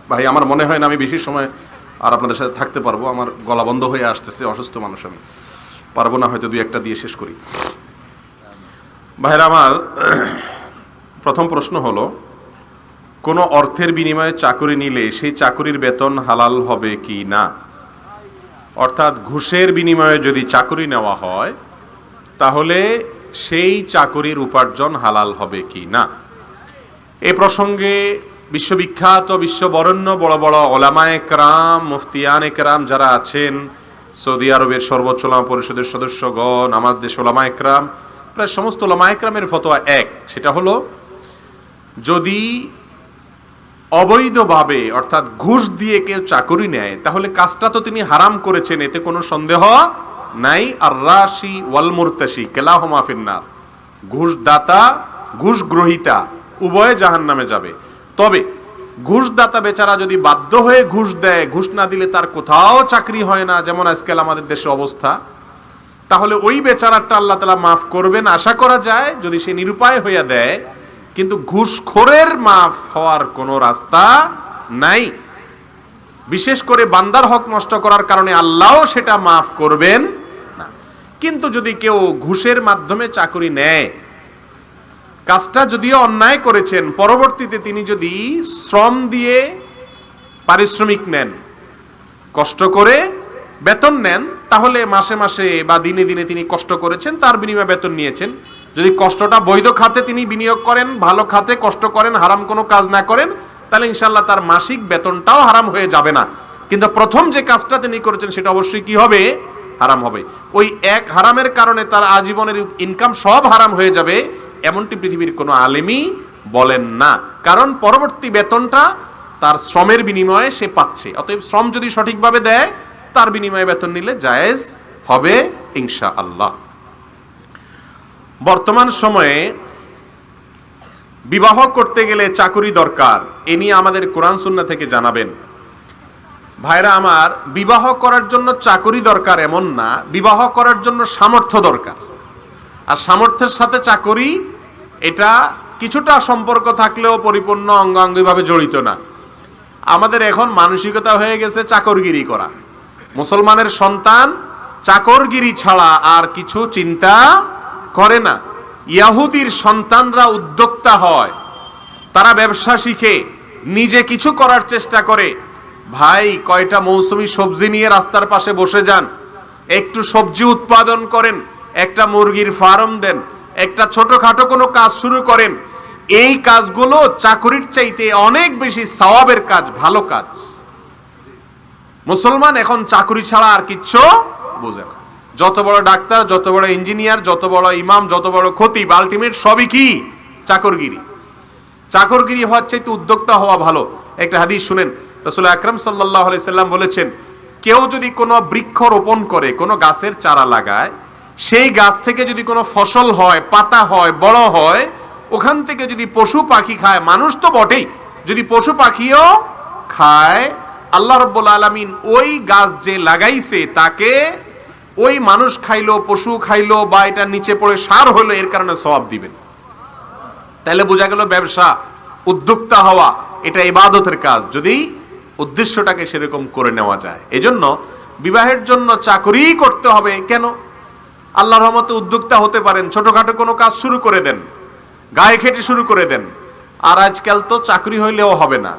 ভাই আমার মনে হয় না আমি বেশি সময় আর আপনাদের সাথে থাকতে পারবো, আমার গলা বন্ধ হয়ে আসতেছে, অসুস্থ মানুষ আমি, পারবো না, হয়তো দুই একটা দিয়ে শেষ করি। ভাইরা আমার, প্রথম প্রশ্ন হলো, কোনো অর্থের বিনিময়ে চাকরি নিলে সেই চাকরির বেতন হালাল হবে কি না? অর্থাৎ ঘুষের বিনিময়ে যদি চাকরি নেওয়া হয় তাহলে সেই চাকরির উপার্জন হালাল হবে কি না? এ প্রসঙ্গে বিশ্ববিখ্যাত বিশ্ববরেণ্য বড় বড় ওলামায়ে কেরাম, মুফতিয়ানে কেরাম যারা আছেন, সৌদি আরবের সর্বোচ্চ ওলামা পরিষদের সদস্যগণ, আমাদের দেশ ওলামায়ে কেরাম, প্রায় সমস্ত ওলামায়ে কেরামের ফতোয়া এক। সেটা হলো, যদি অবৈধভাবে অর্থাৎ ঘুষ দিয়ে কেউ চাকরি নেয় তাহলে কাজটা তো তিনি হারাম করেছেন, এতে কোনো সন্দেহ নাই। আর রাশি ওয়াল মুরতাশি কেলাহুমা ফিন্নার, ঘুষদাতা ঘুষ গ্রহীতা উভয়ে জাহান্নামে যাবে। তবে ঘুষদাতা বেচারা যদি বাধ্য হয়ে ঘুষ দেয়, ঘুষ না দিলে তার কোথাও চাকরি হয় না, যেমন আজকাল আমাদের দেশে অবস্থা, তাহলে ওই বেচারাটা আল্লাহ তাআলা মাফ করবেন আশা করা যায়, যদি সে নিরুপায় হইয়া দেয়। কিন্তু ঘুষখোরের মাফ হওয়ার কোনো রাস্তা নাই। বিশেষ করে বান্দার হক নষ্ট করার কারণে আল্লাহও সেটা মাফ করবেন না। কিন্তু যদি কেউ ঘুষের মাধ্যমে চাকরি নেয়, কাজটা যদিও অন্যায় করেছেন, পরবর্তীতে তিনি যদি শ্রম দিয়ে পারিশ্রমিক নেন, কষ্ট করে বেতন নেন, তাহলে মাসে মাসে বা দিনে দিনে তিনি কষ্ট করেছেন, তার বিনিময়ে বেতন নিয়েছেন। যদি কষ্টটা বৈধ খাতে তিনি বিনিয়োগ করেন, ভালো খাতে কষ্ট করেন, হারাম কোনো কাজ না করেন, তাহলে ইনশাআল্লাহ তার মাসিক বেতনটাও হারাম হয়ে যাবে না। কিন্তু প্রথম যে কাজটা তিনি করেছেন সেটা অবশ্যই কি হবে? হারাম হবে। ওই এক হারামের কারণে তার আজীবনের ইনকাম সব হারাম হয়ে যাবে, এমনটি পৃথিবীর কোনো আলেমই বলেন না। কারণ পরবর্তী বেতনটা তার শ্রমের বিনিময়ে সে পাচ্ছে। অতএব শ্রম যদি সঠিকভাবে দেয়, তার বিনিময়ে বেতন নিলে জায়েজ হবে ইনশাআল্লাহ। বর্তমান সময়ে বিবাহ করতে গেলে চাকরি দরকার, এ নিয়ে আমাদের কোরআন সুন্নাহ থেকে জানাবেন। ভাইরা আমার, বিবাহ করার জন্য চাকরি দরকার এমন না, বিবাহ করার জন্য সামর্থ্য দরকার। আর সামর্থ্যের সাথে চাকরি এটা কিছুটা সম্পর্ক থাকলেও পরিপূর্ণ অঙ্গাঙ্গিভাবে জড়িত না। আমাদের এখন মানসিকতা হয়ে গেছে চাকরগিরি করা। মুসলমানের সন্তান চাকরগিরি ছাড়া আর কিছু চিন্তা করে না। ইহুদির সন্তানরা উদ্যোক্তা হয়, তারা ব্যবসা শিখে নিজে কিছু করার চেষ্টা করে। ভাই, কয়টা মৌসুমি সবজি নিয়ে রাস্তার পাশে বসে যান, একটু সবজি উৎপাদন করেন, একটা মুরগির ফার্ম দেন, একটা ছোটখাটো কোনো কাজ শুরু করেন। এই কাজগুলো চাকরির চাইতে অনেক বেশি সওয়াবের কাজ, ভালো কাজ। মুসলমান এখন চাকরি ছাড়া আর কিচ্ছু বোঝে না। যত বড় ডাক্তার, যত বড় ইঞ্জিনিয়ার, যত বড় ইমাম, যত বড় খতিব, আলটিমেট সবই কি? চাকরগিরি। চাকরগিরি হওয়ার চাইতে উদ্যোক্তা হওয়া ভালো। একটা হাদিস শুনেন, রাসূল আকরাম সাল্লাল্লাহু আলাইহি সাল্লাম বলেছেন, কেউ যদি কোনো বৃক্ষ রোপণ করে, কোনো গাছের চারা লাগায়, সেই গাছ থেকে যদি কোনো ফসল হয়, পাতা হয়, বড় হয়, ওখান থেকে যদি পশু পাখি খায়, মানুষ তো বটেই, যদি পশু পাখিও খায়, আল্লাহ রাব্বুল আলামিন ওই গাছ যে লাগাইছে তাকে ওই মানুষ খাইলো, পশু খাইলো, বা এটা নিচে পড়ে সার হলো, এর কারণে সওয়াব দিবেন। তাহলে বোঝা গেল ব্যবসা, উদ্যোক্তা হওয়া এটা ইবাদতের কাজ, যদি উদ্দেশ্যটাকে সেরকম করে নেওয়া যায়। এজন্য বিবাহের জন্য চাকরি করতে হবে কেন? আল্লাহর রহমতে উদ্যোক্তা হতে পারেন, ছোটখাটো কোনো কাজ শুরু করে দেন, গায়ে খেটে শুরু করে দেন। আর আজকাল তো চাকরি হইলেও হবে না,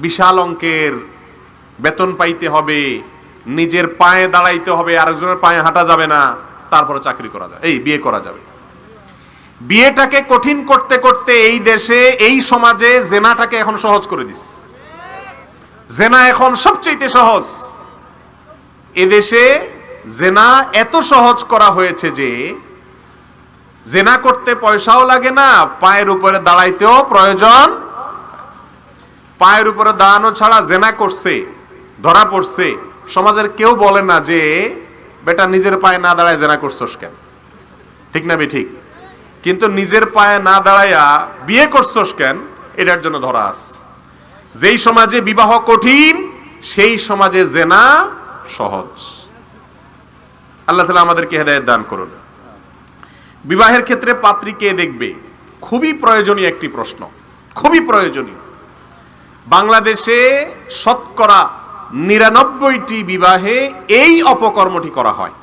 বিশাল অঙ্কের বেতন পাইতে হবে, নিজের পায়ে দাঁড়াইতে হবে, আরেকজনের পায়ে হাঁটা যাবে না, তারপরে চাকরি করা যাবে, বিয়ে করা যাবে। বিয়েটাকে কঠিন করতে করতে এই দেশে, এই সমাজে জেনাটাকে এখন সহজ করে দিস। জেনা এখন সবচেয়ে সহজ। এদেশে জেনা এত সহজ করা হয়েছে যে জেনা করতে পয়সাও লাগে না, পায়ের উপরে দাঁড়াইতেও প্রয়োজন। পায়ের উপরে দাঁড়ানো ছাড়া জেনা করছে, ধরা পড়ছে, সমাজের কেউ বলে না যে বেটা নিজের পায়ে না দাঁড়ায় জেনা করছস কেন, ঠিক না? ঠিক। কিন্তু নিজের পায়ে না দাঁড়াইয়া বিয়ে করছস কেন, এটার জন্য ধরা আছে। যেই সমাজে বিবাহ কঠিন, সেই সমাজে জেনা সহজ। আল্লাহ তাআলা আমাদেরকে হেদায়েত দান করুন। বিবাহের ক্ষেত্রে পাত্রী কে দেখবে, খুবই প্রয়োজনীয় একটি প্রশ্ন, খুবই প্রয়োজনীয়। বাংলাদেশে শতকরা ৯৯টি বিবাহে এই অপকর্মটি করা হয়।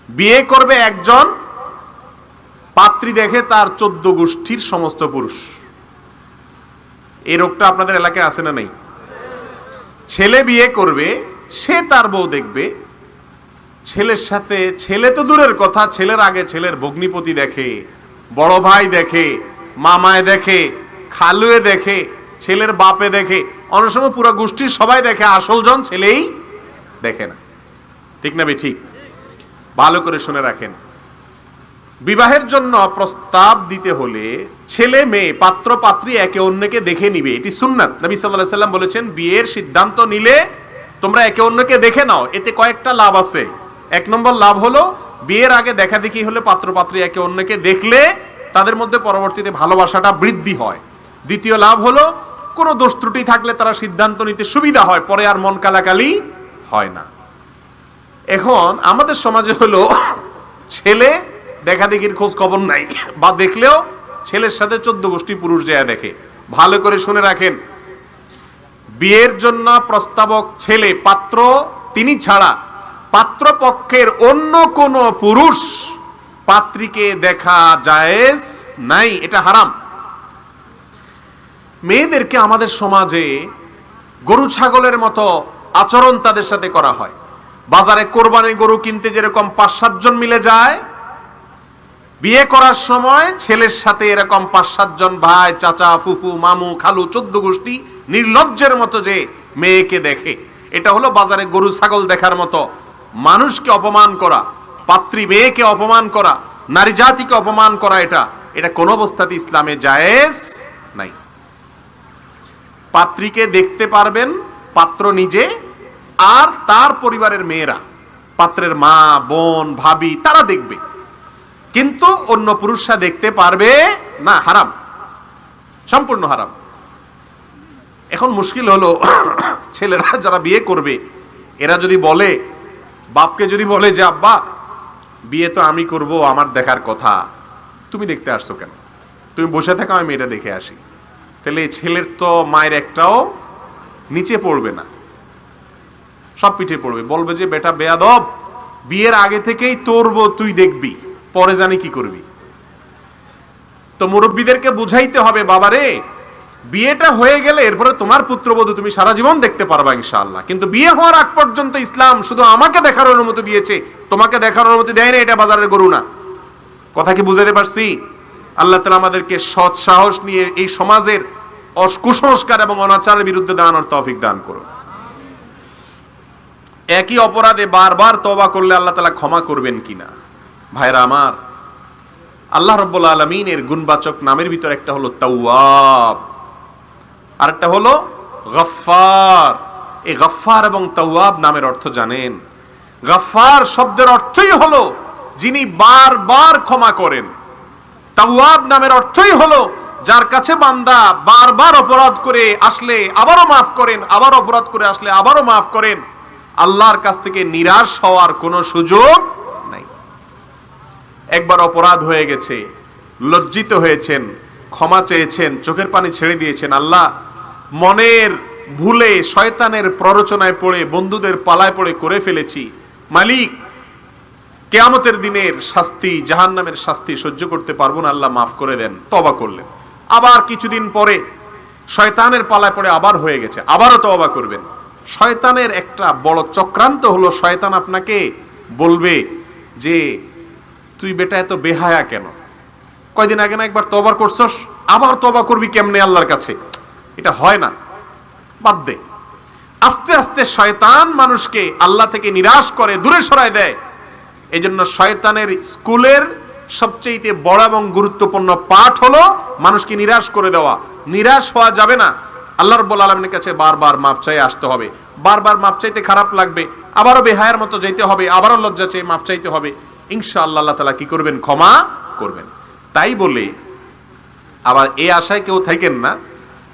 বিয়ে করবে একজন, পাত্রী দেখে তার 14 গোষ্ঠীর সমস্ত পুরুষ। এই রোগটা আপনাদের এলাকায় আছে না নেই? ছেলে বিয়ে করবে, সে তার বউ দেখবে, ছেলের সাথে, ছেলে তো দূরের কথা, ছেলের আগে ছেলের ভগ্নিপতি দেখে, বড় ভাই দেখে, মামায় দেখে, খালুয়ে দেখে, ছেলের বাপে দেখে, অনেক সময় পুরো গোষ্ঠীর সবাই দেখে, আসল জন ছেলেই দেখে না। ঠিক না বে ঠিক? ভালো করে শুনে রাখেন, বিবাহের জন্য প্রস্তাব দিতে হলে ছেলে মেয়ে, পাত্র পাত্রী একে অন্যকে দেখে নিবে, এটি সুন্নাত। নবী সাল্লাল্লাহু আলাইহি সাল্লাম বলেছেন, বিয়ের সিদ্ধান্ত নিলে তোমরা একে অন্যকে দেখে নাও, এতে কয়েকটা লাভ আছে। 1 নম্বর লাভ হলো, বিয়ের আগে দেখা দেখি হলে পাত্র পাত্রী একে অন্যকে দেখলে তাদের মধ্যে পরবর্তীতে ভালোবাসাটা বৃদ্ধি হয়। দ্বিতীয় লাভ হলো, কোনো দোষ ত্রুটি থাকলে তারা সিদ্ধান্ত নিতে সুবিধা হয়, পরে আর মন কালাকালি হয় না। এখন আমাদের সমাজে হলো, ছেলে দেখা দেখির খোঁজ খবর নাই, বা দেখলেও ছেলের সাথে 14 গোষ্ঠী পুরুষ যায় দেখে। ভালো করে শুনে রাখেন, বিয়ের জন্য প্রস্তাবক ছেলে, পাত্র তিনি ছাড়া পাত্রপক্ষের অন্য কোন পুরুষ পাত্রীকে দেখা জায়েজ নাই, এটা হারাম। মেয়েদেরকে আমাদের সমাজে গরু ছাগলের মতো আচরণ তাদের সাথে করা হয়। বাজারে কোরবানি গরু কিনতে যেরকম 5-7 জন মিলে যায়, বিয়ে করার সময় ছেলের সাথে এরকম 5-7 জন ভাই, চাচা, ফুফু, মামু, খালু, 14 গোষ্ঠী নির্লজ্জের মতো যে মেয়েকে দেখে, এটা হলো বাজারে গরু ছাগল দেখার মতো। মানুষকে অপমান করা, পাত্রী মেয়েকে অপমান করা, নারী জাতিকে অপমান করা, এটা কোন অবস্থাতে ইসলামে জায়েজ নাই। পাত্রীকে দেখতে পারবেন পাত্র নিজে আর তার পরিবারের মেয়েরা, পাত্রের মা, বোন, ভাবি, তারা দেখবে, কিন্তু অন্য পুরুষরা দেখতে পারবে না। হারাম, সম্পূর্ণ হারাম। এখন মুশকিল হলো, ছেলেরা যারা বিয়ে করবে, এরা যদি বলে, বাপকে যদি বলে যে আব্বা বিয়ে তো আমি করব, আমার দেখার কথা, তুমি দেখতে আসছো কেন? তুমি বসে থাকো, আমি মেয়েটা দেখে আসি। তাহলে ছেলের তো মায়ের একটাও নিচে পড়বে না, সব পিঠে পড়বে। বলবে যে বেটা বেয়াদব, বিয়ের আগে থেকেই তোর বউ তুই দেখবি, পরে জানি কি করবি। তো মুরব্বীদেরকে বুঝাইতে হবে, বাবারে বিয়েটা হয়ে গেলে এরপরে তোমার পুত্রবধূ তুমি সারা জীবন দেখতে পারবা ইনশাআল্লাহ, কিন্তু বিয়ে হওয়ার আগ পর্যন্ত ইসলাম শুধু আমাকে দেখার অনুমতি দিয়েছে, তোমাকে দেখার অনুমতি দেয় না। এটা বাজারের গরু না। কথা কি বুঝাতে পারছি? আল্লাহ তাআলা আমাদেরকে সৎ সাহস নিয়ে এই সমাজের কুসংস্কার এবং অনাচারের বিরুদ্ধে দাঁড়ানোর তৌফিক দান করুন। একই অপরাধে বারবার তওবা করলে আল্লাহ তাআলা ক্ষমা করবেন কিনা? ভাইরা আমার, আল্লাহ রাব্বুল আলামিনের গুণবাচক নামের ভিতর একটা হলো তাওয়াব, আর একটা হলো গফফার। এই গফফার এবং তাওয়াব নামের অর্থ জানেন? গফফার শব্দের অর্থই হলো যিনি বারবার ক্ষমা করেন। তাওয়াব নামের অর্থই হলো যার কাছে বান্দা বারবার অপরাধ করে আসলে আবারও মাফ করেন, আবার অপরাধ করে আসলে আবারও মাফ করেন। আল্লাহর কাছ থেকে নিরাশ হওয়ার কোনো সুযোগ নাই। একবার অপরাধ হয়ে গেছে, লজ্জিত হয়েছেন, ক্ষমা চেয়েছেন, চোখের পানি ছেড়ে দিয়েছেন, আল্লাহ মনের ভুলে শয়তানের প্ররোচনায় পড়ে বন্ধুদের পালায় পড়ে করে ফেলেছি, মালিক কিয়ামতের দিনের শাস্তি, জাহান্নামের শাস্তি সহ্য করতে পারবো না, আল্লাহ মাফ করে দেন। তওবা করলেন। আবার কিছুদিন পরে শয়তানের পালায় পড়ে আবার হয়ে গেছে, আবারও তওবা করবেন। শয়তানের একটা বড় চক্রান্ত হলো, শয়তান আপনাকে বলবে যে তুই বেটা এত বেহায়া কেন? কয়দিন আগে না একবার তওবা করছস, আবার তওবা করবি কেমনে আল্লাহর কাছে? এটা হয় না, বাদ দে। আস্তে আস্তে শয়তান মানুষকে আল্লাহ থেকে নিরাশ করে, দূরে সরায় দেয়। এই জন্য শয়তানের স্কুলের সবচেয়ে বড় এবং গুরুত্বপূর্ণ পাঠ হলো মানুষকে নিরাশ করে দেওয়া। নিরাশ হওয়া যাবে না। আল্লাহ রাব্বুল আলামিনের কাছে বারবার মাপ চাই আসতে হবে। বারবার মাপ চাইতে খারাপ লাগবে, আবারও বেহায়ার মতো যেতে হবে, আবারও লজ্জা চেয়ে মাপ চাইতে হবে। ইনশাআল্লাহ আল্লাহ তাআলা কি করবেন? ক্ষমা করবেন। তাই বলে আবার এই আশায় কেউ থাকেন না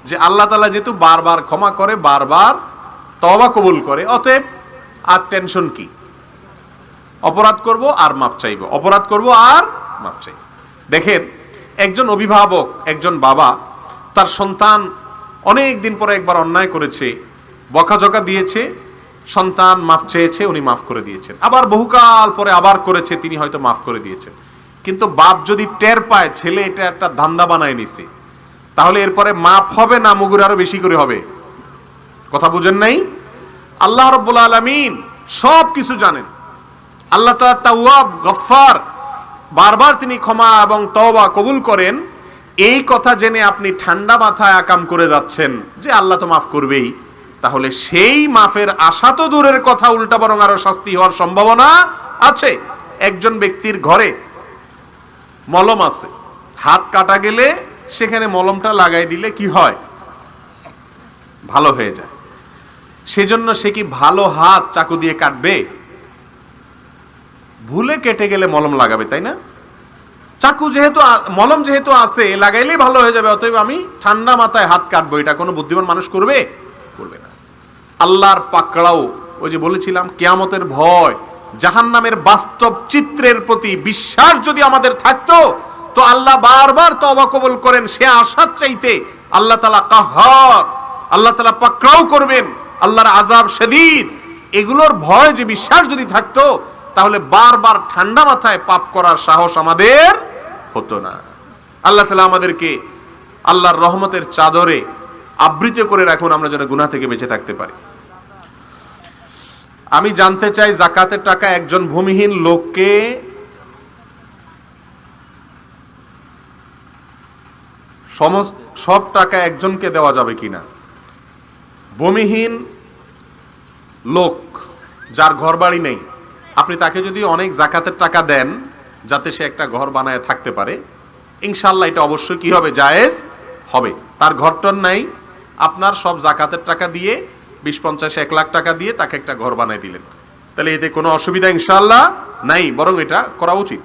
যে আল্লাহ তাআলা যেহেতু বারবার ক্ষমা করে, বারবার তওবা কবুল করে, অতএব আর টেনশন কি? অপরাধ করব আর মাপ চাইব, অপরাধ করব আর মাপ চাইব। দেখেন, একজন অভিভাবক, একজন বাবা তার সন্তান অনেক দিন পরে একবার অন্যায় করেছে, বকাঝকা দিয়েছে, সন্তান মাফ চেয়েছে, উনি মাফ করে দিয়েছেন। আবার বহুকাল পরে আবার করেছে, তিনি হয়তো মাফ করে দিয়েছেন। কিন্তু বাপ যদি টের পায় ছেলে এটা একটা ধান্দা বানায় নিছে, তাহলে এরপরে মাফ হবে না মুগুর আরো বেশি করে হবে? কথা বুঝেন নাই? আল্লাহ রাব্বুল আলামিন সব কিছু জানেন। আল্লাহ তাআলা তাওয়াব গফফার, বারবার তিনি ক্ষমা এবং তওবা কবুল করেন। এই কথা জেনে আপনি ঠান্ডা মাথায় আকাম করে যাচ্ছেন যে আল্লাহ তো মাফ করবেই, তাহলে সেই মাফের আশা তো দূরের কথা, উল্টা বরং আরো শাস্তি হওয়ার সম্ভাবনা আছে। একজন ব্যক্তির ঘরে মলম আছে, হাত কাটা গেলে সেখানে মলমটা লাগাই দিলে কি হয়? ভালো হয়ে যায়। সেজন্য সে কি ভালো হাত চাকু দিয়ে কাটবে? ভুলে কেটে গেলে মলম লাগাবে, তাই না? চাকু যেহেতু মলম যেহেতু আছে, লাগাইলেই ভালো হয়ে যাবে, অতএব আমি ঠান্ডা মাথায় হাত কাটবো। এটা কোনো বুদ্ধিমান মানুষ করবে? করবে না। আল্লাহর পাকড়াও, ওই যে বলেছিলাম কিয়ামতের ভয়, জাহান্নামের বাস্তব চিত্রের প্রতি বিশ্বাস যদি আমাদের থাকতো, তো আল্লাহ বারবার তওবা কবুল করেন সে আশার চাইতে আল্লাহ তাআলা কাহ্হার, আল্লাহ তাআলা পাকড়াও করবেন, আল্লাহর আযাব শদীদ, এগুলোর ভয় যে বিশ্বাস যদি থাকতো, তাহলে বারবার ঠান্ডা মাথায় পাপ করার সাহস আমাদের হতো না। আল্লাহ তাআলা আমাদেরকে আল্লাহর রহমতের চাদরে আবৃত করে রাখুন, আমরা যেন গুনাহ থেকে বেঁচে থাকতে পারি। আমি জানতে চাই, যাকাতের টাকা একজন ভূমিহীন লোককে সব টাকা একজনকে দেওয়া যাবে কিনা? ভূমিহীন লোক যার ঘর বাড়ি নেই, আপনি তাকে যদি অনেক যাকাতের টাকা দেন যাতে সে একটা ঘর বানায় থাকতে পারে, ইনশাআল্লাহ এটা অবশ্যই কি হবে? জায়েজ হবে। তার ঘরটর নাই, আপনার সব যাকাতের টাকা দিয়ে 20-50-1 লাখ টাকা দিয়ে তাকে একটা ঘর বানায় দিলেন, তাহলে এতে কোনো অসুবিধা ইনশাআল্লাহ নাই, বরং এটা করা উচিত।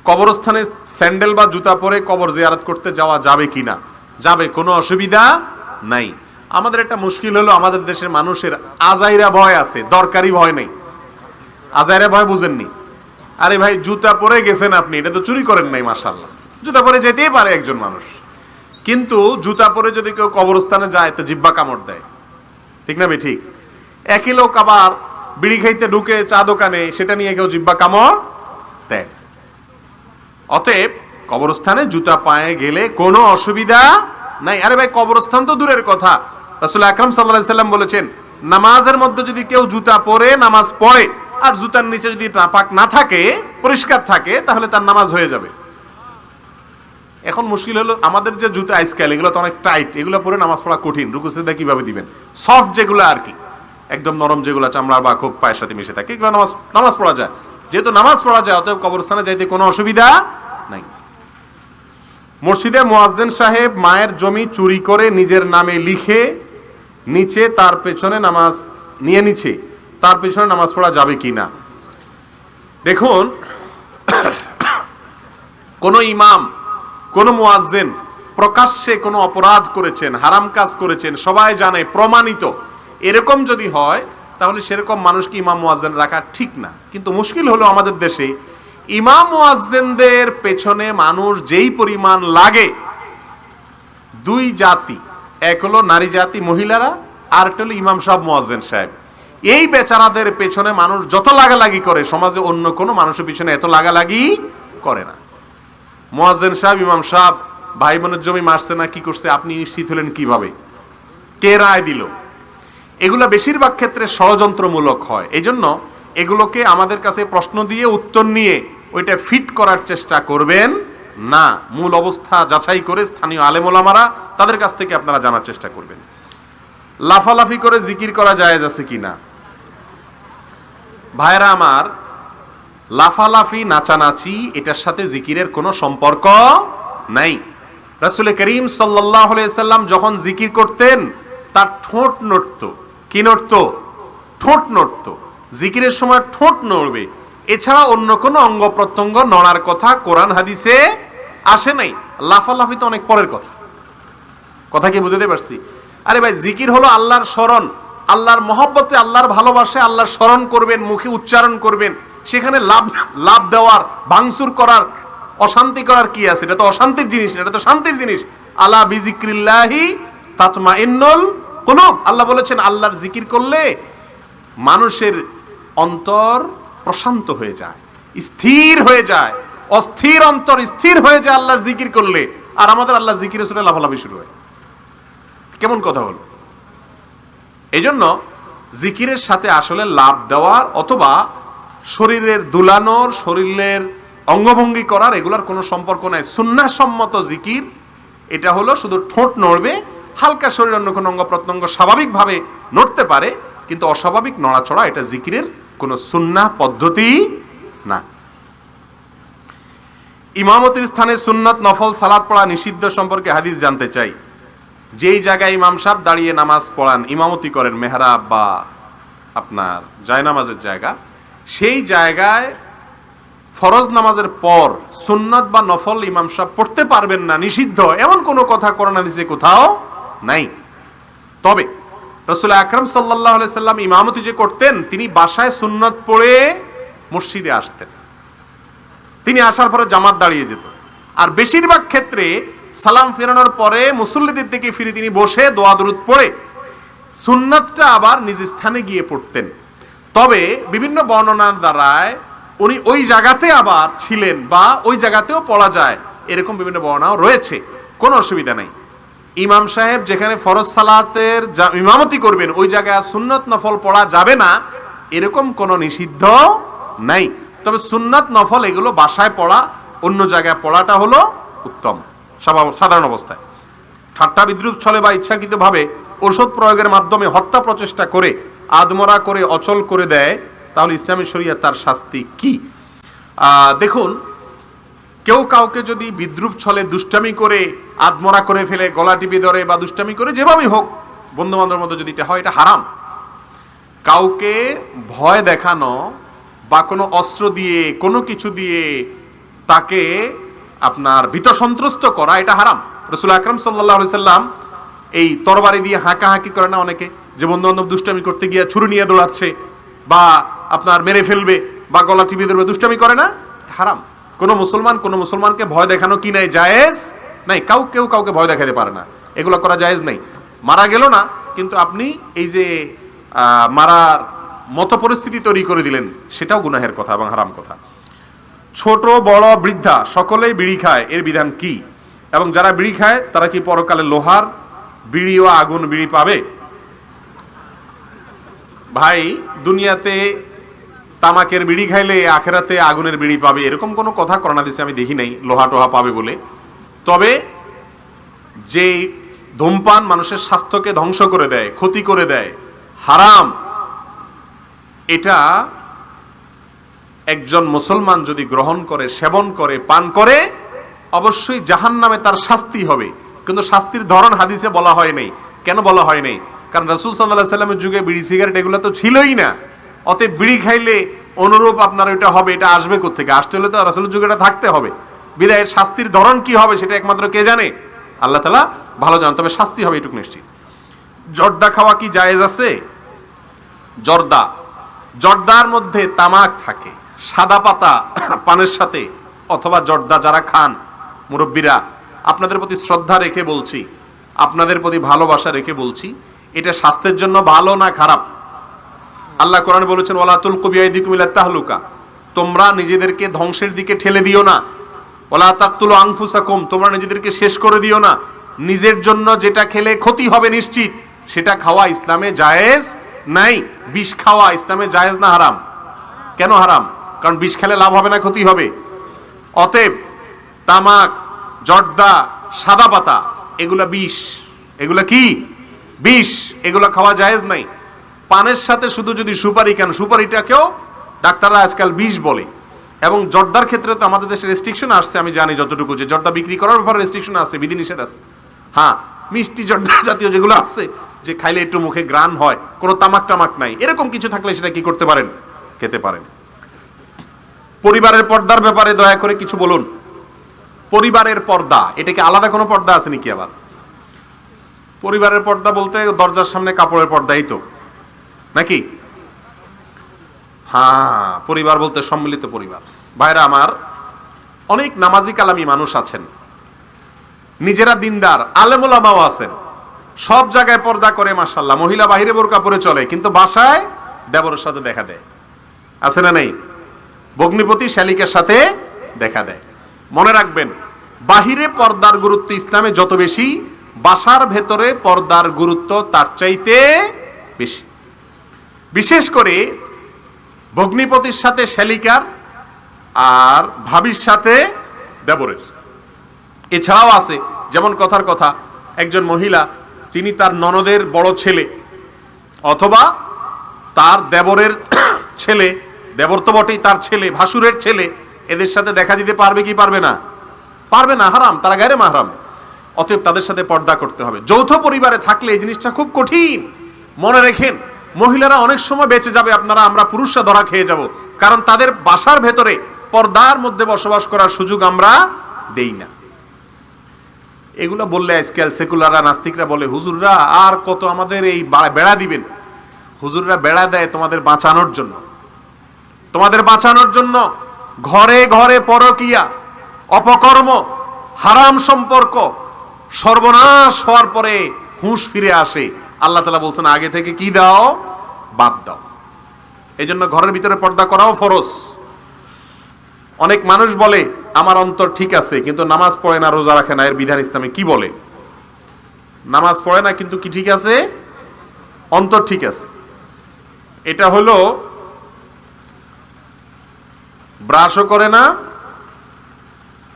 কবরস্থানে স্যান্ডেল বা জুতা পরে কবর জিয়ারত করতে যাওয়া যাবে কিনা? যাবে, কোনো অসুবিধা নাই। আমাদের একটা মুশকিল হলো, আমাদের দেশের মানুষের আজাইরা ভয় আছে, দরকারি ভয় নেই। আজাইরা ভয় বুঝেননি? আরে ভাই, জুতা পরে গেছেন আপনি, এটা তো চুরি করেন নাই, মাশাআল্লাহ, জুতা পরে যেতেই পারে একজন মানুষ। কিন্তু জুতা পরে যদি কেউ কবরস্থানে যায় তো জিব্বা কামড় দেয়, ঠিক না? ঠিক। একই লোক আবার বিড়ি খাইতে ঢুকে চা দোকানে, সেটা নিয়ে কেউ জিব্বা কামড় দেয়। অতএব কবরস্থানে জুতা পায়ে গেলে কোনো অসুবিধা নাই। আরে ভাই, কবরস্থান তো দূরের কথা, রাসূল আকরাম সাল্লাল্লাহু আলাইহি সাল্লাম বলেছেন, নামাজের মধ্যে যদি কেউ জুতা পরে নামাজ পড়ে আর জুতার নিচে যদি নাপাক না থাকে, পরিষ্কার থাকে, তাহলে তার নামাজ হয়ে যাবে। এখন মুশকিল হলো, আমাদের যে জুতা আজকাল এগুলো তো অনেক টাইট, এগুলো পরে নামাজ পড়া কঠিন। রুকু সিজদা কিভাবে দিবেন? সফট যেগুলো আর কি, একদম নরম যেগুলো চামড়া বা খুব পায়ের সাথে মিশে থাকে, এগুলো নামাজ পড়া যায়। যেহেতু নামাজ পড়া যায়, অতএব কবরস্থানে যাইতে কোনো অসুবিধা নাই। মসজিদে মুয়াজ্জিন সাহেব মায়ের জমি চুরি করে নিজের নামে লিখে নিচে তার পেছনে নামাজ পড়া যাবে কিনা? দেখুন, কোন ইমাম, কোন মুয়াজ্জিন প্রকাশ্যে কোনো অপরাধ করেছেন, হারাম কাজ করেছেন, সবাই জানে, প্রমাণিত, এরকম যদি হয়, তাহলে সেরকম মানুষকে ইমাম মুয়াজ্জিন রাখা ঠিক না। কিন্তু মুশকিল হলো, আমাদের দেশে ইমাম মুয়াজ্জিনদের পেছনে মানুষ যেই পরিমাণ লাগে, দুই জাতি, এক হলো নারী জাতি মহিলারা, আর একটা হলো ইমাম সাহেব মুয়াজ্জিন সাহেব। এই বেচারাদের পেছনে মানুষ যত লাগালাগি করে, সমাজে অন্য কোনো মানুষের পিছনে এত লাগালাগি করে না। মুয়াজ্জিন সাহেব, ইমাম সাহেব ভাই বোনের জমি মারছে না, কি করছে, আপনি নিশ্চিত হলেন কিভাবে? কে রায় দিল? এগুলা বেশিরভাগ ক্ষেত্রে ষড়যন্ত্রমূলক হয়। এই জন্য এগুলোকে আমাদের কাছে প্রশ্ন দিয়ে উত্তর নিয়ে ওইটা ফিট করার চেষ্টা করবেন না। মূল অবস্থা যাচাই করে স্থানীয় আলেম ওলামারা, তাদের কাছ থেকে আপনারা জানার চেষ্টা করবেন। লাফালাফি করে জিকির করা জায়েজ আছে কিনা? ভাইরা আমার, লাফালাফি, নাচানাচি, এটার সাথে জিকিরের কোনো সম্পর্ক নাই। রাসূল করিম সাল্লাল্লাহু আলাইহি সাল্লাম যখন জিকির করতেন, তার ঠোঁট নড়তো। কি নড়তো? ঠোঁট নড়তো। জিকিরের সময় ঠোঁট নড়বে, এছাড়া অন্য কোনো অঙ্গ প্রত্যঙ্গ নড়ার কথা কোরআন হাদিসে আসে নাই। লাফালাফি তো অনেক পরের কথা কি বুঝতে পারছি? আরে ভাই, জিকির হলো আল্লাহর স্মরণ, আল্লাহর মহব্বতে, আল্লাহর ভালোবাসে আল্লাহর স্মরণ করবেন, মুখে উচ্চারণ করবেন। সেখানে লাভ দেওয়ার, ভাঙচুর করার অশান্তি করার কি আছে? এটা তো অশান্তির জিনিস না, এটা তো শান্তির জিনিস। আলা বিজিক্রিল্লাহি তাতমাইন্নুল কুলুব। আল্লাহ বলেছেন আল্লাহর জিকির করলে মানুষের অন্তর প্রশান্ত হয়ে যায়, স্থির হয়ে যায়। অস্থির অন্তর স্থির হয়ে যায় আল্লাহর জিকির করলে, আর আমাদের আল্লাহ জিকিরে শুনে লাফালাফি শুরু হয়। কেমন কথা হলো? এই জন্য জিকিরের সাথে আসলে লাভ দেওয়ার অথবা শরীরের দুলানোর, শরীরের অঙ্গভঙ্গি করার এগুলোর কোনো সম্পর্ক নাই। সুন্নাহ সম্মত জিকির এটা হলো শুধু ঠোঁট নড়বে, হালকা শরীর অন্য কোনো অঙ্গ প্রত্যঙ্গ স্বাভাবিকভাবে নড়তে পারে, কিন্তু অস্বাভাবিক নড়াচড়া এটা জিকিরের কোনো সুন্নাহ পদ্ধতি না। ইমামতির স্থানে সুন্নাত নফল সালাত পড়া নিষিদ্ধ সম্পর্কে হাদিস জানতে চাই। যেই জায়গায় ইমাম সাহেব দাঁড়িয়ে নামাজ পড়ান, ইমামতি করেন, মেহরাব বা আপনার জায়নামাজের জায়গা, সেই জায়গায় ফরজ নামাজের পর সুন্নাত বা নফল ইমাম সাহেব পড়তে পারবেন না, নিষিদ্ধ, এমন কোনো কথা কোরআন হাদিসে কোথাও নাই। তবে রাসূল আকরাম সাল্লাল্লাহু আলাইহি সাল্লাম ইমামতি যে করতেন, তিনি বাসায় সুন্নাত পড়ে মসজিদে আসতেন। তিনি আসার পরে জামাত দাঁড়িয়ে যেত, আর বেশিরভাগ ক্ষেত্রে সালাম ফেরানোর পরে মুসল্লিদের দিকে ফিরে তিনি বসে দোয়া দরুদ পড়ে সুন্নাতটা আবার নিজ স্থানে গিয়ে পড়তেন। তবে বিভিন্ন বর্ণনার দ্বারায় উনি ওই জায়গাতে আবার ছিলেন বা ওই জায়গাতেও পড়া যায়, এরকম বিভিন্ন বর্ণনাও রয়েছে, কোনো অসুবিধা নাই। ইমাম সাহেব যেখানে ফরজ সালাতের ইমামতি করবেন ওই জায়গায় সুন্নত নফল পড়া যাবে না, এরকম কোনো নিষিদ্ধ নাই। তবে সুন্নাত নফল এগুলো বাসায় পড়া, অন্য জায়গায় পড়াটা হলো উত্তম সাধারণ অবস্থায়। ঠাট্টা বিদ্রুপ ছলে বা ইচ্ছাকৃতভাবে ঔষধ প্রয়োগের মাধ্যমে হত্যা প্রচেষ্টা করে আদমরা করে অচল করে দেয়, তাহলে ইসলামী শরীয়ত তার শাস্তি কি? দেখুন, কেউ কাউকে যদি বিদ্রুপ ছলে দুষ্টামি করে আদমরা করে ফেলে, গলা টিপে ধরে বা দুষ্টামি করে, যেভাবেই হোক, বন্ধু বান্ধবের মধ্যে যদি এটা হয়, এটা হারাম। কাউকে ভয় দেখানো বা কোনো অস্ত্র দিয়ে কোনো কিছু দিয়ে তাকে আপনার ভীত সন্ত্রস্ত করা, এটা হারাম। রাসূল আকরাম সাল্লাল্লাহু আলাইহি সাল্লাম এই তরবারি দিয়ে হাঁকাহাঁকি করে না অনেকে, যে বন্ধু বান্ধব দুষ্টামি করতে গিয়ে ছুরি নিয়ে দৌড়াচ্ছে বা আপনার মেরে ফেলবে বা গলা টিপে ধরবে, দুষ্টামি করে না, হারাম। কোনো মুসলমানকে ভয় দেখানো কি নাই? জায়েজ নাই। কেউ কাউকে ভয় দেখাতে পারে না, এগুলো করা জায়েজ নাই। মারা গেল না, কিন্তু আপনি এই যে মারার মতো পরিস্থিতি তৈরি করে দিলেন, সেটাও গুনাহের কথা এবং হারাম কথা। ছোট বড় বৃদ্ধা সকলেই বিড়ি খায়, এর বিধান কি? এবং যারা বিড়ি খায় তারা কি পরকালে লোহার বিড়ি ও আগুন বিড়ি পাবে? ভাই, দুনিয়াতে তামাকের বিড়ি খাইলে আখেরাতে আগুনের বিড়ি পাবে, এরকম কোনো কথা কোরআন হাদিসে আমি দেখি নাই লোহা টোহা পাবে বলে। তবে যে ধূমপান মানুষের স্বাস্থ্যকে ধ্বংস করে দেয়, ক্ষতি করে দেয়, হারাম, এটা একজন মুসলমান যদি গ্রহণ করে, সেবন করে, পান করে, অবশ্যই জাহান্নামে তার শাস্তি হবে। কিন্তু শাস্তির ধরন হাদিসে বলা হয় নাই। কেন বলা হয় নাই? কারণ রাসূল সাল্লাল্লাহু আলাইহি সাল্লামের যুগে বিড়ি সিগারেট এগুলো তো ছিলই না। অতএব বিড়ি খাইলে অনুরূপ আপনার এটা হবে, এটা আসবে কোত্থেকে? আসতে হলে তো রাসূলের যুগে এটা থাকতে হবে। বিদায়ের শাস্তির ধরন কি হবে সেটা একমাত্র কে জানে? আল্লাহ তাআলা ভালো জানেন। তবে শাস্তি হবে এটুকু নিশ্চিত। জর্দা খাওয়া কি জায়েজ আছে? জর্দার মধ্যে তামাক থাকে, সাদা পাতা পানের সাথে, অথবা জর্দা যারা খান মুরব্বীরা, আপনাদের প্রতি শ্রদ্ধা রেখে বলছি, আপনাদের প্রতি ভালোবাসা রেখে বলছি, এটা স্বাস্থ্যের জন্য ভালো না খারাপ? আল্লাহ কোরআনে বলেছেন, ওয়ালা তুলকু বিআইদিকুম ইলা তাহলুকা, তোমরা নিজেদেরকে ধ্বংসের দিকে ঠেলে দিও না। ওয়ালা তাকতুলু আনফুসাকুম, তোমরা নিজেদেরকে শেষ করে দিও না। নিজের জন্য যেটা খেলে ক্ষতি হবে নিশ্চিত, সেটা খাওয়া ইসলামে জায়েজ নাই। বিষ খাওয়া ইসলামে জায়েজ না হারাম? কেন হারাম? কারণ বিষ খেলে লাভ হবে না, ক্ষতি হবে। অতএব তামাক, জর্দা, সাদা পাতা এগুলা বিষ। এগুলা কি? বিষ। এগুলা খাওয়া জায়েজ নাই। পানের সাথে শুধু যদি সুপারি, কেন সুপারিটাকেও ডাক্তাররা আজকাল বিষ বলে। এবং জর্দার ক্ষেত্রে তো আমাদের দেশে রেস্ট্রিকশন আসছে, আমি জানি যতটুকু, যে জর্দা বিক্রি করার ব্যাপারে রেস্ট্রিকশন আছে, বিধিনিষেধ আছে। হ্যাঁ, মিষ্টি জর্দা জাতীয় যেগুলো আছে, যে খাইলে একটু মুখে গ্রান হয়, কোনো তামাক টামাক নাই, এরকম কিছু থাকলে সেটা কি করতে পারেন? খেতে পারেন। পরিবারের পর্দার ব্যাপারে দয়া করে কিছু বলুন। পরিবারের পর্দা, এটাকে আলাদা কোনো পর্দা আছে নাকি? আবার পরিবারের পর্দা বলতে দরজার সামনে কাপড়ের পর্দাই তো নাকি? হ্যাঁ, পরিবার বলতে সম্মিলিত পরিবার। ভাইরা আমার, অনেক নামাজি কালামি মানুষ আছেন, নিজেরা দিনদার, আলেম ওলামাও আছেন, সব জায়গায় পর্দা করে মাশাআল্লাহ, মহিলা বাহিরে বোরকা পরে চলে, কিন্তু বাসায় দেবরের সাথে দেখা দেয়, আছে না নেই? ভগ্নিপতি শালিকের সাথে দেখা দেয়। মনে রাখবেন, বাহিরে পর্দার গুরুত্ব ইসলামে যত বেশি, বাসার ভেতরে পর্দার গুরুত্ব তার চাইতে বেশি। বিশেষ করে ভগ্নিপতির সাথে শালিকার আর ভাবির সাথে দেবরের। এছাড়াও আছে, যেমন কথার কথা, একজন মহিলা তিনি তার ননদের বড় ছেলে অথবা তার দেবরের ছেলে, দেবর তো বটেই, তার ছেলে, ভাসুরের ছেলে, এদের সাথে দেখা দিতে পারবে কি পারবে না? পারবে না, হারাম, তারা গায়রে মাহরাম। অতএব তাদের সাথে পর্দা করতে হবে। যৌথ পরিবারে থাকলে এই জিনিসটা খুব কঠিন। মনে রেখেন, মহিলারা অনেক সময় বেঁচে যাবে, আমরা পুরুষরা ধরা খেয়ে যাব, কারণ তাদের বাসার ভেতরে পর্দার মধ্যে বসবাস করার সুযোগ আমরা দেই না। এগুলো বললে আজকাল সেকুলাররা, নাস্তিকরা বলে, হুজুররা আর কত আমাদের এই বেড়া দিবেন। হুজুররা বেড়া দেয় তোমাদের বাঁচানোর জন্য, তোমাদের বাঁচানোর জন্য। ঘরে ঘরে পরকিয়া, অপকর্ম, হারাম সম্পর্ক, সর্বনাশ হওয়ার পরে হুঁশ ফিরে আসে। আল্লাহ তাআলা বলছেন আগে থেকে কি দাও? বাদ দাও। এই জন্য ঘরের ভিতরে পর্দা করাও ফরজ। অনেক মানুষ বলে আমার অন্তর ঠিক আছে কিন্তু নামাজ পড়ে না, রোজা রাখে না, এর বিধান ইসলামে কি বলে? নামাজ পড়ে না কিন্তু কি ঠিক আছে? অন্তর ঠিক আছে। এটা হলো ব্রাশও করে না,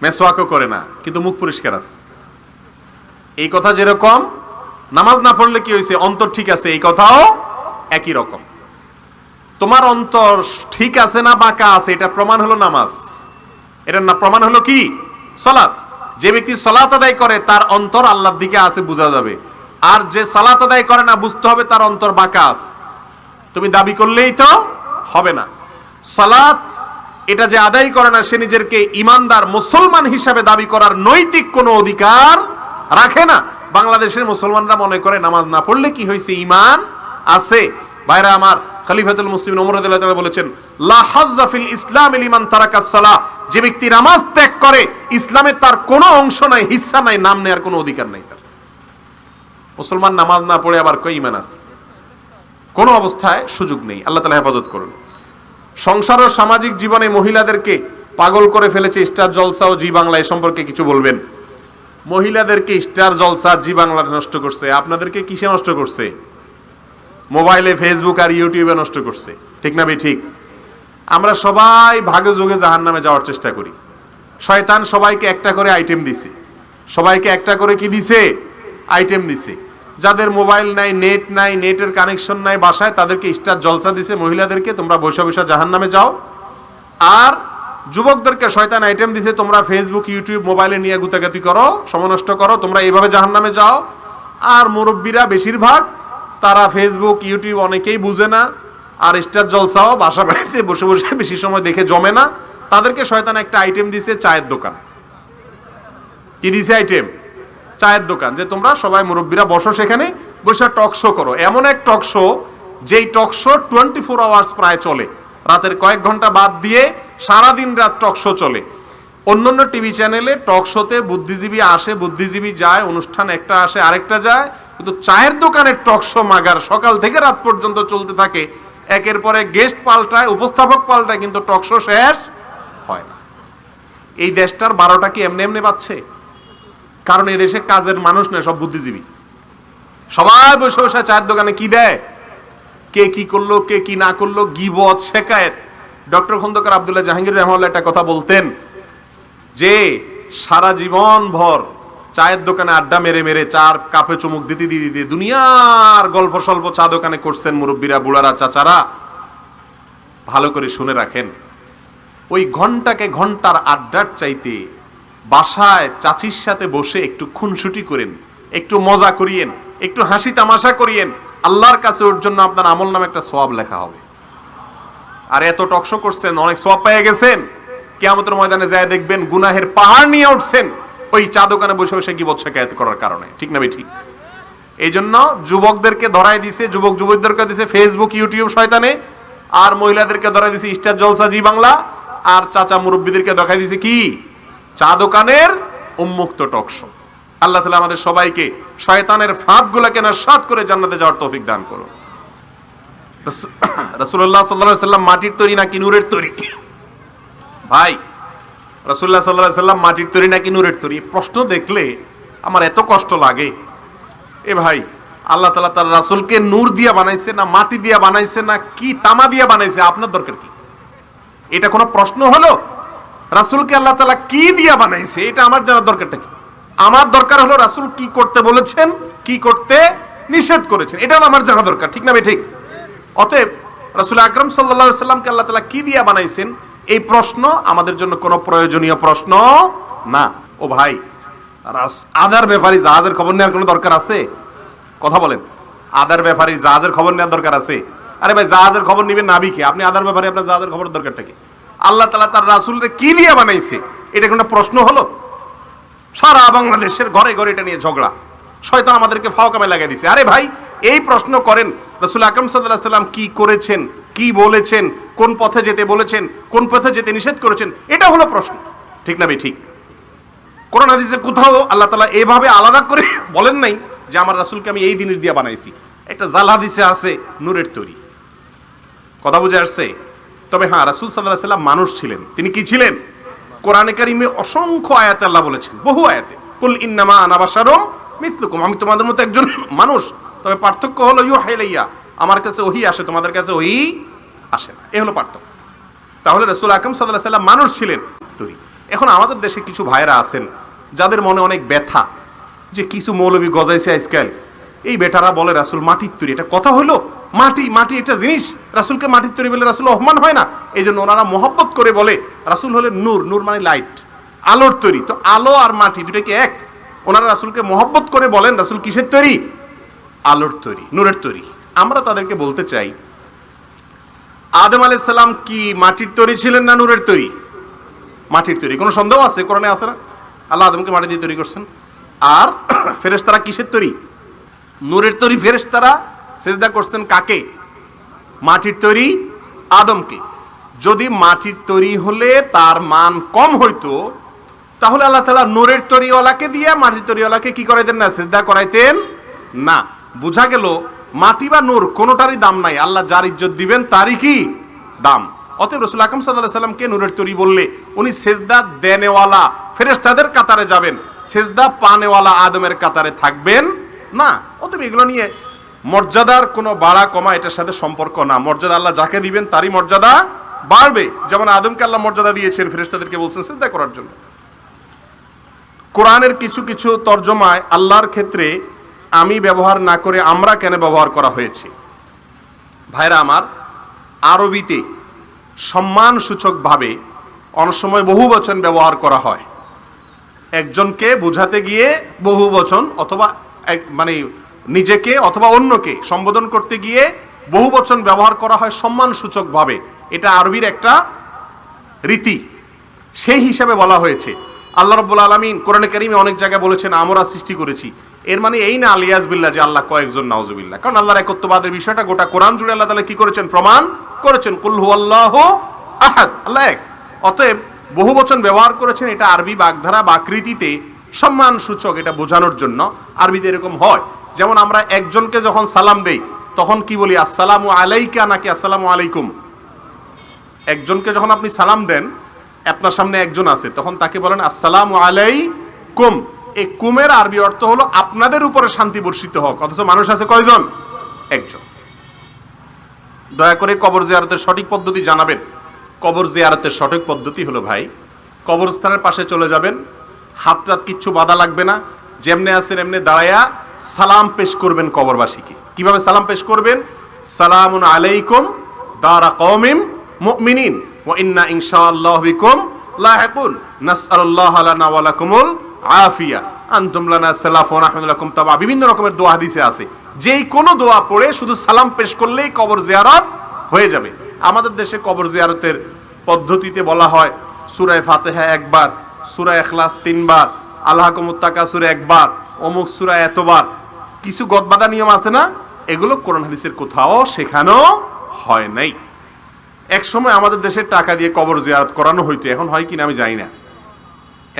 মেসওয়াকও করে না, কিন্তু মুখ পরিষ্কার আছে। এই কথা যেরকম নামাজ না পড়লে কি হয়েছে, অন্তর ঠিক আছে, এই কথাও একই রকম। তোমার অন্তর ঠিক আছে না বাঁকা আছে, এটা প্রমাণ হলো নামাজ। এটার না প্রমাণ হলো কি? সালাত। যে ব্যক্তি সালাত আদায় করে তার অন্তর আল্লাহর দিকে আছে, বোঝা যাবে। আর যে সালাত আদায় করে না, বুঝতে হবে তার অন্তর বাঁকা আছে। তুমি দাবি করলেই তো হবে না। সালাত এটা যে আদায় করে না, সে নিজেকে ইমানদার মুসলমান হিসাবে দাবি করার নৈতিক কোনো অধিকার রাখে না। বাংলাদেশের মুসলমানরা মনে করে নামাজ না পড়লে কি হয়েছে, ইমান আছে। ভাইরা আমার, খলিফাতুল মুসলিমিন ওমর রাদিয়াল্লাহু তাআলা বলেছেন, লা হাজ্জা ফিল ইসলাম লিমান তারাকাস সালাহ। যে ব্যক্তি নামাজ ত্যাগ করে, ইসলামে তার কোনো অংশ নাই, হিস্সা নাই, নাম নেয়ার কোনো অধিকার নাই তার। মুসলমান নামাজ না পড়ে আবার কই ঈমান আছে? কোনো অবস্থায় সুযোগ নেই। আল্লাহ তাআলা হেফাজত করুন। সংসার ও সামাজিক জীবনে মহিলাদেরকে পাগল করে ফেলেছে স্টার জলসা ও জি বাংলা, এ সম্পর্কে কিছু বলবেন? মহিলাদেরকে স্টার জলসা, জি বাংলা নষ্ট করছে। আপনাদেরকে কিসে নষ্ট করছে? মোবাইলে, ফেসবুক আর ইউটিউবে নষ্ট করছে। ঠিক না বে ঠিক? আমরা সবাই ভাগে যোগে জাহান্নামে যাওয়ার চেষ্টা করি। শয়তান সবাইকে একটা করে আইটেম দিছে, সবাইকে একটা করে কি দিছে? আইটেম দিছে। যাদের মোবাইল নাই, নেট নাই, নেটের কানেকশন নাই বাসায়, তাদেরকে স্টার জলসা দিছে, মহিলাদেরকে তোমরা বৈশা বৈশা জাহান্নামে যাও। আর যুবকদেরকে শয়তান আইটেম দিছে, তোমরা ফেসবুক, ইউটিউব, মোবাইলে নিয়ে গুতাগাতি করো, সময় নষ্ট করো, তোমরা এইভাবে জাহান্নামে যাও। আর মুরব্বীরা বেশিরভাগ তারা ফেসবুক, ইউটিউব অনেকেই বুঝে না, আর স্টার জলসাও বাসা বাড়িতে বসে বসে বেশি সময় দেখে জমে না। তাদেরকে শয়তান একটা আইটেম দিছে, চায়ের দোকান। কি দিছে আইটেম? চায়ের দোকান। যে তোমরা সবাই মুরব্বীরা বসো, সেখানে বসে টক শো করো। এমন এক টক শো, যেই টক শো 24 আওয়ার্স প্রায় চলে, রাতের কয়েক ঘন্টা বাদ দিয়ে সারাদিন রাত টক শো চলে। অন্যান্য টিভি চ্যানেলে টক শোতে বুদ্ধিজীবী আসে, বুদ্ধিজীবী যায়, অনুষ্ঠান একটা আসে আরেকটা যায়, কিন্তু চায়ের দোকানের টক শো মাগার সকাল থেকে রাত পর্যন্ত চলতে থাকে। একের পরে গেস্ট পাল্টায়, উপস্থাপক পাল্টায়, কিন্তু টক শো শেষ হয় না। এই দেশটার 12টা কি এমনি এমনি পাচ্ছে? কারণ এই দেশে কাজের মানুষ নেই, সব বুদ্ধিজীবী। সবাই বসে বসে চায়ের দোকানে কি দেয়, কে কি করলো, কে কি না করলো, গীবত, শেকায়েত। ডক্টর খন্দকার আব্দুল্লাহ জাহাঙ্গীর রহমাতুল্লাহ একটা কথা বলতেন যে সারা জীবন ভর চায়ের দোকানে আড্ডা মেরে মেরে, চার কাপে চুমুক দিতে দিতে দুনিয়ার গল্প স্বল্প চা দোকানে করছেন মুরব্বীরা, বুড়ারা, চাচারা। ভালো করে শুনে রাখেন, ওই ঘন্টাকে ঘন্টার আড্ডার চাইতে বাসায় চাচির সাথে বসে একটু খুনসুটি করেন, একটু মজা করিয়েন, একটু হাসি তামাশা করিয়েন, আল্লাহর কাছে ওর জন্য আপনার আমল নামে একটা সওয়াব লেখা হবে। আর এত টকশো করছেন, অনেক সওয়াব পেয়ে গেছেন, কিয়ামতের ময়দানে যায় দেখবেন গুনাহের পাহাড় নিয়ে উঠছেন ওই চা দোকানে বসে বসে গীবত শিকায়েত করার কারণে। ঠিক না ভাই? ঠিক। এই জন্য যুবকদেরকে ধরাই দিছে, যুবক যুবতীদেরকে দিছে ফেসবুক, ইউটিউব শয়তানে, আর মহিলাদেরকে ধরাই দিছে স্টার জলসা, জি বাংলা, আর চাচা মুরব্বীদেরকে দেখাই দিছে কি চা দোকানের উন্মুক্ত টকশো। আল্লাহ তাআলা আমাদের সবাইকে শয়তানের ফাঁদগুলোকে নাশাত করে জান্নাতে যাওয়ার তৌফিক দান করুন। রাসূলুল্লাহ সাল্লাল্লাহু আলাইহি ওয়াসাল্লাম মাটির তৈরি নাকি নূরের তৈরি? ভাই, রাসূলুল্লাহ সাল্লাল্লাহু আলাইহি ওয়াসাল্লাম মাটির তৈরি নাকি নূরের তৈরি, প্রশ্ন দেখলে আমার এত কষ্ট লাগে। এ ভাই, আল্লাহ তাআলা তার রাসূলকে নূর দিয়া বানাইছে না মাটি দিয়া বানাইছে না কি তামা দিয়া বানাইছে, আপনার দরকার কি? এটা কোনো প্রশ্ন হলো? রাসূলকে আল্লাহ তাআলা কি দিয়া বানাইছে এটা আমার জানার দরকারটা কি? আমার দরকার হলো রাসূল কি করতে বলেছেন, কি করতে নিষেধ করেছেন, এটা আমার জানা দরকার, ঠিক না ভাই? ঠিক। অতএব রাসূল আকরাম সাল্লাল্লাহু আলাইহি সাল্লামকে আল্লাহ তাআলা কি দিয়া বানাইছেন এই প্রশ্ন আমাদের জন্য কোনো প্রয়োজনীয় প্রশ্ন না। ও ভাই, আদার ব্যাপারে জাহাজের খবর নেওয়ার কোনো দরকার আছে? কথা বলেন, আদার ব্যাপারে জাহাজের খবর নেওয়ার দরকার আছে? আরে ভাই, জাহাজের খবর নিবেন নাবিকে, আপনি আদার ব্যাপারে আপনার জাহাজের খবর দরকারটা কি? আল্লাহ তাআলা তার রাসূলকে কি দিয়ে বানাইছে এটা কোনো প্রশ্ন হলো? সারা বাংলাদেশের ঘরে ঘরে এটা নিয়ে ঝগড়া, শয়তান আমাদেরকে ফাও কামে লাগিয়ে দিয়েছে। আরে ভাই, এই প্রশ্ন করেন রাসূল আকরাম সাল্লাল্লাহু আলাইহি সাল্লাম কি করেছেন, কি বলেছেন, কোন পথে যেতে বলেছেন, কোন পথে যেতে নিষেধ করেছেন, এটা হলো প্রশ্ন, ঠিক না ভাই? ঠিক। কোরআন হাদিসে কোথাও আল্লাহ তাআলা এভাবে আলাদা করে বলেন নাই যে আমার রাসূলকে আমি এই জিনিস দিয়ে বানাইছি। একটা জাল হাদিসে আছে নূরের তৈরি, কথা বুঝে আসছে? তবে হ্যাঁ, রাসূল সাল্লাল্লাহু আলাইহি সাল্লাম মানুষ ছিলেন। তিনি কি ছিলেন? কোরআনে কারিমে অসংখ্য আয়াতে আল্লাহ বলেছেন, বহু আয়াতে, কুল ইন্নামা আনা বাশারুম মিথলুকুম, আমি তোমাদের মতো একজন মানুষ, তবে পার্থক্য হলো ইউহা ইলাইয়া, আমার কাছে ওহী আসে, তোমাদের কাছে ওহী আসে না, এই হলো পার্থক্য। তাহলে রাসূল আকরাম সাল্লাল্লাহু আলাইহি সাল্লাম মানুষ ছিলেন তৈরি। এখন আমাদের দেশে কিছু ভাইরা আছেন যাদের মনে অনেক ব্যথা যে কিছু মৌলবী গজাইছে আজকাল, এই বেটারা বলে রাসূল মাটির তৈরি। এটা কথা হলো? মাটি মাটি একটা জিনিস, রাসূলকে মাটির তৈরি বলে রাসূল অপমান হয় না? এই জন্য ওনারা মহব্বত করে বলে রাসূল হলেন নূর, নূর মানে লাইট, আলোর তৈরি। তো আলো আর মাটি দুটো কি এক? ওনারা রাসূলকে মহব্বত করে বলেন রাসূল কিসের তৈরি? আলোর তৈরি, নূরের তৈরি। আমরা তাদেরকে বলতে চাই, আদম আলাইহিস সালাম কি মাটির তৈরি ছিলেন না নূরের তৈরি? মাটির তৈরি। কোনো সন্দেহ আছে? কোরআনে আছে না আল্লাহ আদমকে মাটি দিয়ে তৈরি করছেন? আর ফেরেশতারা কিসের তৈরি? নূরের তৈরি। ফেরেশতারা সিজদা করছেন কাকে? মাটির তৈরি আদমকে। যদি মাটির তৈরি হলে তার মান কম হইতো, তাহলে আল্লাহ তাআলা নূরের তৈরিওয়ালাকে দিয়ে মাটির তৈরিওয়ালাকে কি করাইতেন না? সিজদা করাইতেন না। বোঝা গেল মাটি বা নূর কোনোটারই দাম নাই, আল্লাহ যার ইজ্জত দিবেন তারই কি দাম। অতএব রাসূল আকরাম সাল্লাল্লাহু আলাইহি সাল্লামকে নূরের তৈরি বললে উনি সিজদা দেনেওয়ালা ফেরেশতাদের কাতারে যাবেন, সিজদা পানেওয়ালা আদমের কাতারে থাকবেন না। অতএব এগুলো নিয়ে মর্যাদার কোনো বাড়া কমা এটার সাথে সম্পর্ক না। মর্যাদা আল্লাহ যাকে দিবেন তারই মর্যাদা বাড়বে। যেমন আদমকে আল্লাহ মর্যাদা দিয়েছেন, ফেরেশতাদেরকে বলছেন সিজদা করার জন্য। কোরআনের কিছু কিছু তরজমায় আল্লাহর ক্ষেত্রে আমি ব্যবহার না করে আমরা কেন ব্যবহার করা হয়েছে। ভাইরা আমার, আরবিতে সম্মানসূচকভাবে অনেক সময় বহু বচন ব্যবহার করা হয়। একজনকে বোঝাতে গিয়ে বহু বচন, অথবা মানে নিজেকে অথবা অন্যকে সম্বোধন করতে গিয়ে বহু বচন ব্যবহার করা হয় সম্মানসূচকভাবে। এটা আরবির একটা রীতি, সেই হিসাবে বলা হয়েছে। আল্লাহ রাব্বুল আলামিন কোরআনে কারীমে অনেক জায়গায় বলেছেন আমরা সৃষ্টি করেছি। এর মানে এই না আলিয়াজ বিল্লাহ যে আল্লাহ কয়েকজন, নাউজুবিল্লাহ। কারণ আল্লাহর একত্ববাদের বিষয়টা গোটা কোরআন জুড়ে আল্লাহ তাআলা কি করেছেন? প্রমাণ করেছেন। কুল হুয়াল্লাহু আহাদ, আল্লাহ এক। অতএব বহু বচন ব্যবহার করেছেন, এটা আরবি বাগধারা বা আকৃতিতে সম্মান সূচক, এটা বোঝানোর জন্য আরবিতে এরকম হয়। যেমন আমরা একজনকে যখন সালাম দেই তখন কি বলি? আসসালামু আলাইকা নাকি আসসালামু আলাইকুম? একজনকে যখন আপনি সালাম দেন, আপনার সামনে একজন আছে, তখন তাকে বলেন আসসালামু আলাইকুম। এই কুমের আরবি অর্থ হলো আপনাদের উপরে শান্তি বর্ষিত হোক। অথচ মানুষ আছে কয়জন? একজন। দয়া করে কবর জিয়ারতের সঠিক পদ্ধতি জানাবেন। কবর জিয়ারতের সঠিক পদ্ধতি হলো ভাই, কবরস্থানের পাশে চলে যাবেন, হাত টাত কিচ্ছু বাধা লাগবে না, যেমনে আছেন এমনি দাঁড়ায়া সালাম পেশ করবেন কবরবাসীকে। কিভাবে সালাম পেশ করবেন? সালামুন আলাইকুম দারা কওমিন মুমিনিন ওয়া ইন্না ইনশাআল্লাহু বিকুম লাহিকুন নাসআলুল্লাহ লানা ওয়া লাকুমুল আফিয়া আনতুম লানা সালাফুন আহমদুল্লাহ লাকুম তাবা। বিভিন্ন রকমের দোয়া হাদিসে আছে, যেই কোনো দোয়া পড়ে শুধু সালাম পেশ করলেই কবর জিয়ারত হয়ে যাবে। আমাদের দেশে কবর জিয়ারতের পদ্ধতিতে বলা হয় সূরা ফাতিহা একবার, সূরা ইখলাস 3 বার, আল্লাহকুমুত তাকাসুর একবার, অমুক সূরা এতবার। কিছু গদবাদা নিয়ম আছে না, এগুলো কোরআন হাদিসের কোথাও শেখানো হয় নাই। এক সময় আমাদের দেশে টাকা দিয়ে কবর জিয়ারত করানো হইতো, এখন হয় কিনা আমি জানি না।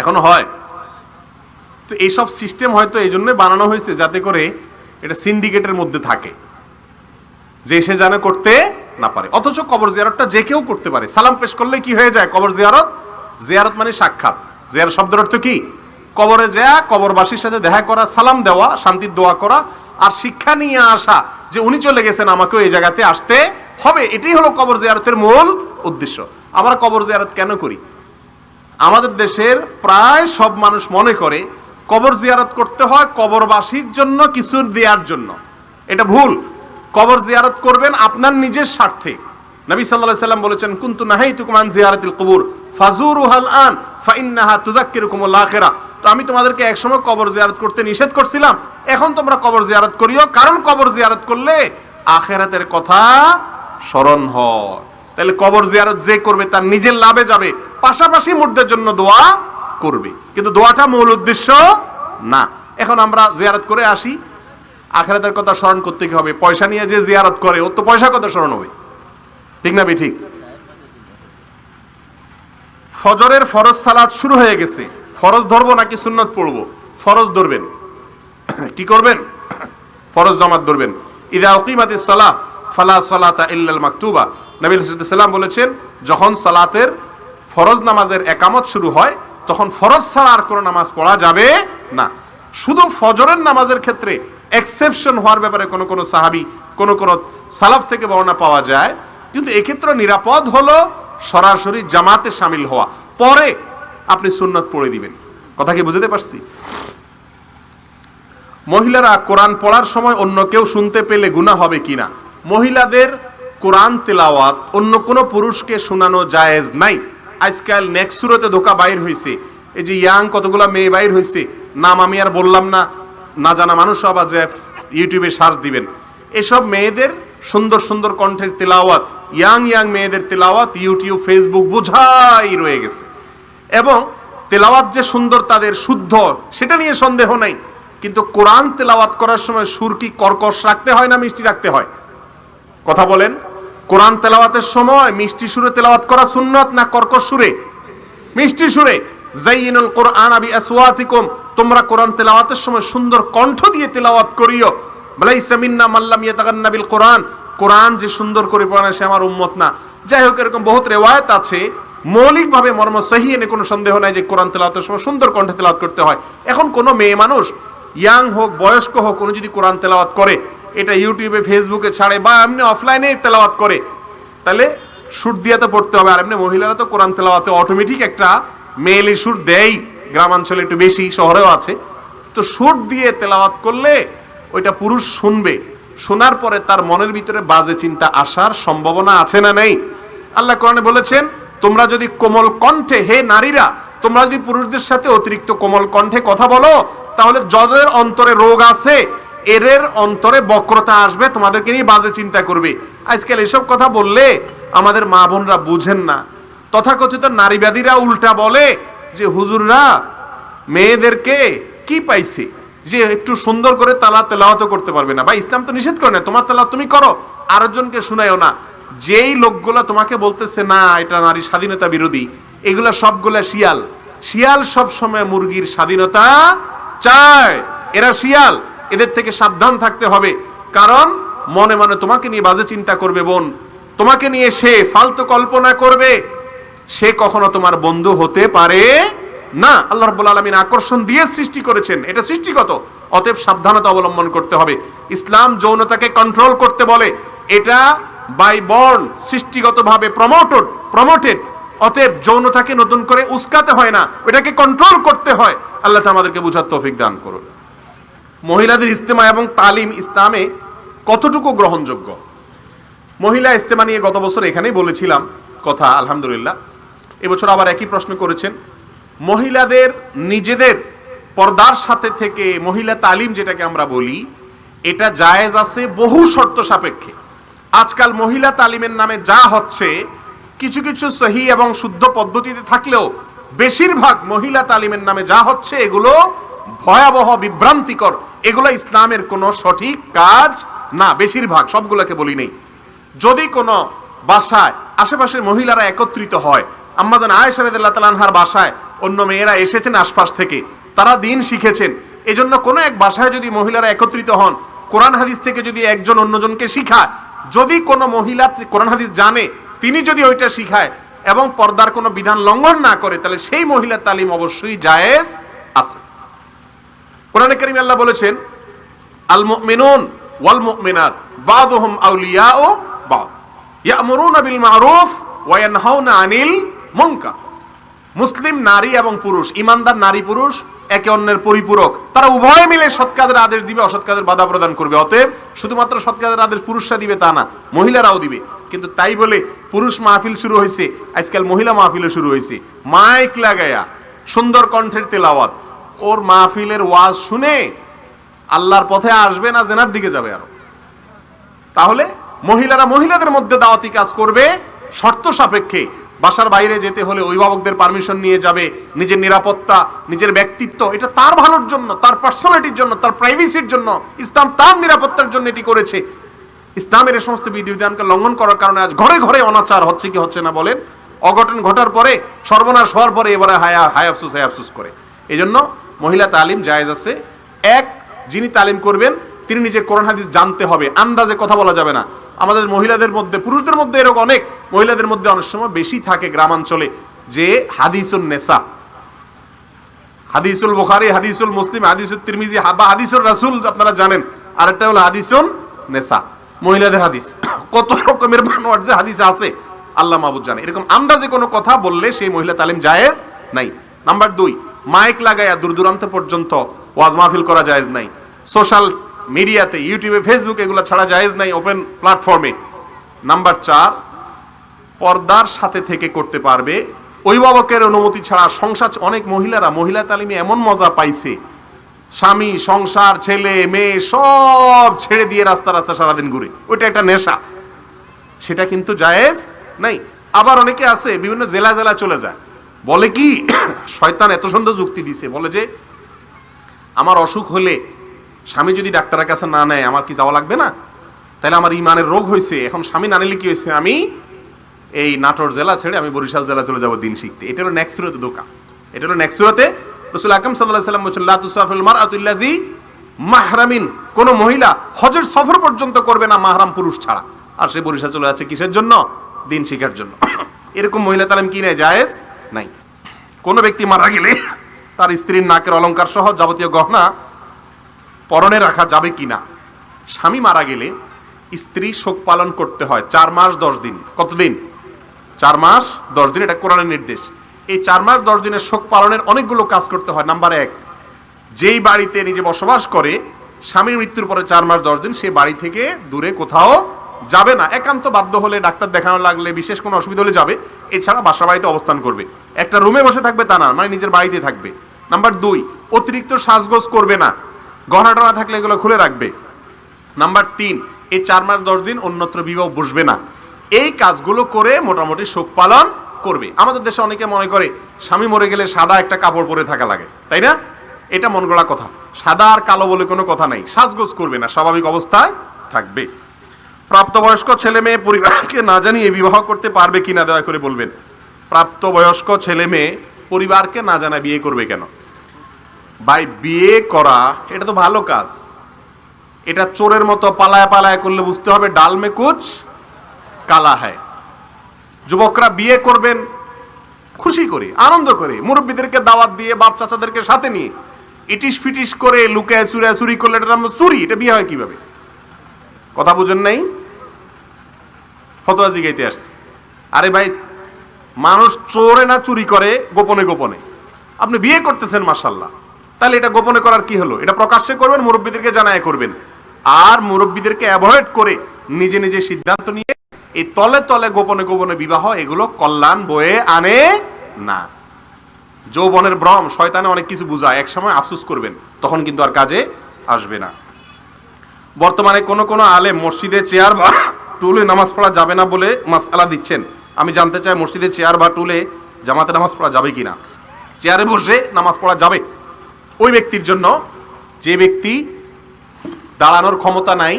এখনো হয়। তো এইসব সিস্টেম হয়তো এই জন্য বানানো হয়েছে যাতে করে এটা সিন্ডিকেটের মধ্যে থাকে, যে সে যেন করতে না পারে। অথচ কবর জিয়ারতটা যে কেউ করতে পারে। সালাম পেশ করলে কি হয়ে যায়? কবর জিয়ারত। জিয়ারত মানে সাক্ষাৎ। জিয়ারত শব্দের অর্থ কি? কবরে যাওয়া, কবরবাসীর সাথে দেখা করা, সালাম দেওয়া, শান্তির দোয়া করা, আর শিক্ষা নিয়ে আসা যে উনি চলে গেছেন, আমাকেও এই জায়গাতে আসতে হবে। এটাই হলো কবর জিয়ারতের মূল উদ্দেশ্য। আমরা কবর জিয়ারত কেন করি? আমাদের দেশের প্রায় সব মানুষ মনে করে কবর জিয়ারত করতে হয় কবরবাসীর জন্য কিছু দেওয়ার জন্য। এটা ভুল। কবর জিয়ারত করবেন আপনার নিজের স্বার্থে। নবী সাল্লাল্লাহু আলাইহি ওয়াসাল্লাম বলেছেন, কুনতু নাহাইতুকুম আন জিয়ারাতিল কুবুর ফাজুরুহাল আন ফাইন্নাহা তুযাক্কিরুকুমুল আখিরা। তো আমি তোমাদেরকে একসময় কবর জিয়ারত করতে নিষেধ করছিলাম, এখন তোমরা কবর জিয়ারত করিও, কারণ কবর জিয়ারত করলে আখিরাতের কথা স্মরণ হয়। তাহলে কবর জিয়ারত যে করবে তার নিজের লাভে যাবে, পাশাপাশি মুর্দার জন্য দোয়া করবে, কিন্তু দোয়াটা মূল উদ্দেশ্য না। এখন আমরা জিয়ারত করে আসি, আখিরাতের কথা স্মরণ করতে কি হবে? পয়সা নিয়ে যে জিয়ারত করে ওর তো পয়সা কথা স্মরণ হবে, ঠিক না ঠিক? ফজরের ফরজ সালাত শুরু হয়ে গেছে, ফরজ ধরবো নাকি সুন্নত পড়বো? ফরজ ধরবেন। কি করবেন? ফরজ জামাত ধরবেন। ইযা উকিমাতিস সালাহ ফালা সালাতা ইল্লাল মাকতুবা। নবী সাল্লাল্লাহু আলাইহি ওয়াসাল্লাম বলেছেন, যখন সালাতের ফরজ নামাজের একামত শুরু হয় তখন ফরজ ছাড়া আর কোনো নামাজ পড়া যাবে না। শুধু ফজরের নামাজের ক্ষেত্রে এক্সেপশন হওয়ার ব্যাপারে কোন কোন সাহাবী, কোন কোন সালাফ থেকে বর্ণনা পাওয়া যায়, কিন্তু এক্ষেত্রে নিরাপদ হলো সরাসরি জামাতে শামিল হওয়া, পরে আপনি সুন্নত পড়ে দিবেন। কথা কি বুঝতে পারছি? মহিলারা কোরআন পড়ার সময় অন্য কেউ শুনতে পেলে গুনাহ হবে কিনা? মহিলাদের কোরআন তেলাওয়াত অন্য কোনো পুরুষকে শোনানো জায়েজ নাই। আজকাল নেক্সট সুরতে ধোকা বাইর হয়েছে, এই যে ইয়াং কতগুলা মেয়ে বাইর হয়েছে, নাম আমি আর বললাম না, না জানা মানুষ আবার যে ইউটিউবে সার্চ দিবেন। এসব মেয়েদের সুন্দর সুন্দর কণ্ঠের তেলাওয়াত, ইয়াং মেয়েদের তেলাওয়াত ইউটিউব, ফেসবুক বোঝাই রয়ে গেছে। এবং তেলাওয়াত যে সুন্দর, তাদের শুদ্ধ, সেটা নিয়ে সন্দেহ নাই, কিন্তু কোরআন তেলাওয়াত করার সময় সুর কি কর্কশ রাখতে হয় না মিষ্টি রাখতে হয়? কথা বলেন। কোরআন তেলাওয়াতের সময় মিষ্টি সুরে তেলাওয়াত করা সুন্নত না কর্কশ সুরে? মিষ্টি সুরে। যায়িনুল কোরআন বিআসওয়াতিকুম, তোমরা কোরআন তেলাওয়াতের সময় সুন্দর কণ্ঠ দিয়ে তেলাওয়াত করিও। লাইসা মিন্না মান লাম ইয়াতাগান্না বিল কোরআন, কোরআন যে সুন্দর করে পড়ে সে আমার উম্মত না। যাই হোক, এরকম বহুত রিওয়ায়াত আছে, মৌলিকভাবে মর্ম সহিহ এনে কোনো সন্দেহ নাই যে কোরআন তেলাওয়াতের সময় সুন্দর কণ্ঠে তেলাওয়াত করতে হয়। এখন কোনো মেয়ে মানুষ, ইয়াং হোক বয়স্ক হোক, কোনো যদি কোরআন তেলাওয়াত করে, এটা ইউটিউবে ফেসবুকে ছাড়ে বা এমনি অফলাইনে তেলাওয়াত করে, তাহলে সুর দিয়ে তো পড়তে হবে। আর এমনি মহিলারা তো কোরআন তেলাওয়াতে অটোমেটিক একটা মেয়েলি সুর দেয়, গ্রামাঞ্চলে একটু বেশি, শহরেও আছে। তো সুর দিয়ে তেলাওয়াত করলে ওইটা পুরুষ শুনবে, শোনার পরে তার মনের ভিতরে বাজে চিন্তা আসার সম্ভাবনা আছে না নেই? আল্লাহ কোরআনে বলেছেন, তোমরা যদি কোমল কণ্ঠে, হে নারীরা, তোমরা যদি পুরুষদের সাথে অতিরিক্ত কোমল কণ্ঠে কথা বলো, তাহলে যাদের অন্তরে রোগ আছে এদের অন্তরে বক্রতা আসবে, তোমাদেরকে নিয়ে বাজে চিন্তা করবে। আজকাল এসব কথা বললে আমাদের মা বোনরা বুঝেন না। তথাকথিত নারীবাদীরা উল্টা বলে যে হুজুররা মেয়েদেরকে কি পাইছে যে একটু সুন্দর করে তেলাওয়াত করতে পারবে না, বা ইসলাম তো নিষেধ করে না, তোমার তেলাওয়াত তুমি করো, আরেকজনকে শুনাইও না। যেই লোকগুলো তোমাকে বলতেছে না এটা নারী স্বাধীনতা বিরোধী, এগুলা সবগুলা শিয়াল। শিয়াল সব সময় মুরগির স্বাধীনতা চায়, এরা শিয়াল, এদের থেকে সাবধান থাকতে হবে। কারণ মনে মনে তোমাকে নিয়ে বাজে চিন্তা করবে বোন, তোমাকে নিয়ে সে ফালতু কল্পনা করবে, সে কখনো তোমার বন্ধু হতে পারে না। আল্লাহ রাব্বুল আলামিন আকর্ষণ দিয়ে সৃষ্টি করেছেন, এটা সৃষ্টিগত, অতএব সাবধানতা অবলম্বন করতে হবে। ইসলাম যৌনতাকে কন্ট্রোল করতে বলে, এটা বাই বর্ন সৃষ্টিগতভাবে প্রমোটেড, অতএব যৌনতাকে নতুন করে উস্কাতে হয় না, ওটাকে কন্ট্রোল করতে হয়। আল্লাহ তাআলা আমাদেরকে বুঝার তৌফিক দান করুন। মহিলাদের ইজতেমা এবং তালিম ইসলামে কতটুকু গ্রহণযোগ্য? মহিলা ইজতেমা নিয়ে গত বছর এখানেই বলেছিলাম কথা, আলহামদুলিল্লাহ। এবছর আবার একই প্রশ্ন করেছেন। মহিলাদের নিজেদের পর্দার সাথে থেকে মহিলা তালিম যেটাকে আমরা বলি, এটা জায়েজ আছে বহু শর্ত সাপেক্ষে। আজকাল মহিলা তালিমের নামে যা হচ্ছে, কিছু কিছু সহি এবং শুদ্ধ পদ্ধতিতে থাকলেও বেশিরভাগ মহিলা তালিমের নামে যা হচ্ছে এগুলো ভয়াবহ, বিভ্রান্তিকর, এগুলো ইসলামের কোনো সঠিক কাজ না। বেশিরভাগ, সবগুলোকে বলি নেই। যদি কোনো বাসায় আশেপাশের মহিলারা একত্রিত হয়, আম্মা জান আয়েশা রাদিয়াল্লাহু তাআলা আনহার বাসায় অন্য মেয়েরা এসেছেন আশপাশ থেকে, তারা দিন শিখেছেন। এজন্য কোনো এক বাসায় যদি মহিলারা একত্রিত হন, কোরআন হাদিস থেকে যদি একজন অন্যজনকে শিখায়, যদি কোনো মহিলা কোরআন হাদিস জানে, তিনি যদি ওইটা শিখায় এবং পর্দার কোনো বিধান লঙ্ঘন না করে, তাহলে সেই মহিলার তালিম অবশ্যই জায়েজ আছে। কোরআনে কারীমে আল্লাহ বলেছেন, আল মুমিনুন ওয়াল মুমিনাত বাযুহুম আউলিয়াউ বায ইয়ামুরুনা বিল মারুফ ওয়া ইয়ানহাউনা আনিল মুনকার। মুসলিম নারী এবং পুরুষ, ইমানদার নারী পুরুষ একে অন্যের পরিপূরক, তারা উভয় মিলে সৎ কাজের আদেশ দিবে, অসৎ কাজের বাধা প্রদান করবে। অতএব শুধুমাত্র সৎ কাজের আদেশ পুরুষরা দিবে তা না, মহিলারাও দিবে। কিন্তু তাই বলে পুরুষ মাহফিল শুরু হয়েছে, আজকাল মহিলা মাহফিলও শুরু হয়েছে, মাইক লাগায়া সুন্দর কণ্ঠের তেলাওয়াত। ওর মাহফিলের ওয়াজ শুনে আল্লাহর পথে আসবে না, জেনার দিকে যাবে আরো। তাহলে মহিলারা মহিলাদের মধ্যে দাওয়াতি কাজ করবে শর্ত সাপেক্ষে। বাসার বাইরে যেতে হলে অভিভাবকদের পারমিশন নিয়ে যাবে। নিজের নিরাপত্তা, নিজের ব্যক্তিত্ব, এটা তার ভালোর জন্য, তার পার্সোনালিটির জন্য, তার প্রাইভেসির জন্য। ইসলাম তার নিরাপত্তার জন্য এটি করেছে। ইসলামের এই সমস্ত বিধিবিধানকে লঙ্ঘন করার কারণে আজ ঘরে ঘরে অনাচার হচ্ছে কি হচ্ছে না বলেন? অঘটন ঘটার পরে, সর্বনাশ হওয়ার পরে এবারে হায় আফসোস করে। এই জন্য মহিলা তালিম জায়েজ আছে। এক, যিনি তালিম করবেন তিনি নিজে কোরআন হাদিস জানতে হবে, আন্দাজে কথা বলা যাবে না। আমাদের মহিলাদের মধ্যে, পুরুষদের মধ্যে এরকম অনেক, মহিলাদের মধ্যে অনেক সময় বেশি থাকে গ্রামাঞ্চলে যে হাদিসুন নেসা, হাদিসুল বুখারী, হাদিসুল মুসলিম, হাদিসুল তিরমিজি বা হাদিসুল রাসূল আপনারা জানেন, আর একটা হলো হাদিসুন নেসা, মহিলাদের হাদিস। কত রকমের মানওয়ার্ড যে হাদিসে আছে আল্লাহ মাহবুব জানে। এরকম আন্দাজে কোনো কথা বললে সেই মহিলা তালিম জায়েজ নাই। নাম্বার 2, মাইক লাগায়া দূর দূরান্ত পর্যন্ত ওয়াজ মাহফিল করা জায়েজ নাই। সোশ্যাল মিডিয়াতে, ইউটিউবে, ফেসবুকে এগুলো ছাড়া জায়েজ নাই, ওপেন প্ল্যাটফর্মে। নাম্বার 4, পর্দার সাথে থেকে করতে পারবে, অভিভাবকের অনুমতি ছাড়া। সংসার, অনেক মহিলারা মহিলা তালিমে এমন মজা পাইছে, স্বামী, সংসার, ছেলে মেয়ে সব ছেড়ে দিয়ে রাস্তা রাস্তা সারাদিন ঘুরে, ওইটা একটা নেশা, সেটা কিন্তু জায়েজ নাই। আবার অনেকে আছে বিভিন্ন জেলা জেলা চলে যায়, বলে কি শয়তান এত সুন্দর যুক্তি দিছে, বলে যে আমার অসুখ হলে স্বামী যদি ডাক্তারের কাছে না নেয় আমার কি যাওয়া লাগবে না? তাহলে আমার ইমানের রোগ হয়েছে, এখন স্বামী না নিলে কি হয়েছে, আমি এই নাটোর জেলা ছেড়ে আমি বরিশাল জেলা চলে যাবো দিন শিখতে। এটা হলো নেক্সুরতে ধোঁকা। এটা হলো নেক্সুরতে। রাসূল আকরাম সাল্লাল্লাহু আলাইহি ওয়াসাল্লাম বলেছেন, লা তুসাফিল মারআতু ইল্লাযি মাহরামিন, কোন মহিলা হজের সফর পর্যন্ত করবে না মাহরাম পুরুষ ছাড়া। আর সে বরিশাল চলে যাচ্ছে কিসের জন্য? দিন শিখার জন্য। এরকম মহিলা তালিম কি নাই? জায়েজ নাই। কোন ব্যক্তি মারা গেলে তার স্ত্রীর নাকের অলংকার সহ যাবতীয় গহনা পরনে রাখা যাবে কিনা? স্বামী মারা গেলে স্ত্রী শোক পালন করতে হয় 4 মাস 10 দিন। কতদিন? 4 মাস 10 দিন, এটা কোরআনের নির্দেশ। এই 4 মাস 10 দিনের শোক পালনের অনেকগুলো কাজ করতে হয়। নাম্বার 1, যেই বাড়িতে নিজে বসবাস করে স্বামীর মৃত্যুর পরে 4 মাস 10 দিন সে বাড়ি থেকে দূরে কোথাও যাবে না। একান্ত বাধ্য হলে, ডাক্তার দেখানো লাগলে, বিশেষ কোনো অসুবিধা হলে যাবে, এছাড়া বাসা বাড়িতে অবস্থান করবে। একটা রুমে বসে থাকবে তা না, মানে নিজের বাড়িতে থাকবে। নাম্বার 2, অতিরিক্ত সাজগোজ করবে না, গহনা টনা থাকলে এগুলো খুলে রাখবে। নাম্বার 3, এই 4 মাস 10 দিন অন্যত্র বিবাহ বসবে না। এই কাজগুলো করে মোটামুটি শোক পালন করবে। আমাদের দেশে অনেকে মনে করে স্বামী মরে গেলে সাদা একটা কাপড় পরে থাকা লাগে, তাই না? এটা মন গড়া কথা। সাদা আর কালো বলে কোনো কথা নাই। সাজগোজ করবে না, স্বাভাবিক অবস্থায় থাকবে। প্রাপ্তবয়স্ক ছেলে মেয়ে পরিবারকে না জানিয়ে বিবাহ করতে পারবে কিনা দয়া করে বলবেন। প্রাপ্তবয়স্ক ছেলে মেয়ে পরিবারকে না জানায় বিয়ে করবে কেন? ভাই, বিয়ে করা এটা তো ভালো কাজ। এটা চোরের মতো পালায় পালায় করলে বুঝতে হবে ডাল মে কুচ কালা হ্যায়। যুবকরা বিয়ে করবেন খুশি করে, আনন্দ করে, মুরব্বীদেরকে দাওয়াত দিয়ে, বাপ চাচাদেরকে সাথে নিয়ে। ইটিস ফিটিস করে লুকায় চুরি করলে এটা নাম চুরি। এটা বিয়ে হয় কিভাবে? কথা বুঝেন নাই? ফতোয়া জিগাইতে আসছে। আরে ভাই, মানুষ চোরে না চুরি করে গোপনে গোপনে। আপনি বিয়ে করতেছেন মাশাআল্লাহ, তাহলে এটা গোপনে করার কি হলো? এটা প্রকাশ্যে করবেন, মুরব্বীদেরকে জানায় করবেন। আর মুরব্বীদেরকে অ্যাভয়েড করে নিজে নিজে সিদ্ধান্ত নিয়ে এই তলে তলে গোপনে গোপনে বিবাহ, এগুলো কল্যাণ বয়ে আনে না। যৌবনের ভ্রম, শয়তানে অনেক কিছু বুঝায়, একসময় আফসোস করবেন, তখন কিন্তু আর কাজে আসবে না। বর্তমানে কোন কোন আলেম মসজিদে চেয়ার বা টুলে নামাজ পড়া যাবে না বলে মাসআলা দিচ্ছেন। আমি জানতে চাই, মসজিদে চেয়ার বা টুলে জামাতে নামাজ পড়া যাবে কিনা? চেয়ারে বসে নামাজ পড়া যাবে ওই ব্যক্তির জন্য যে ব্যক্তি দাঁড়ানোর ক্ষমতা নাই,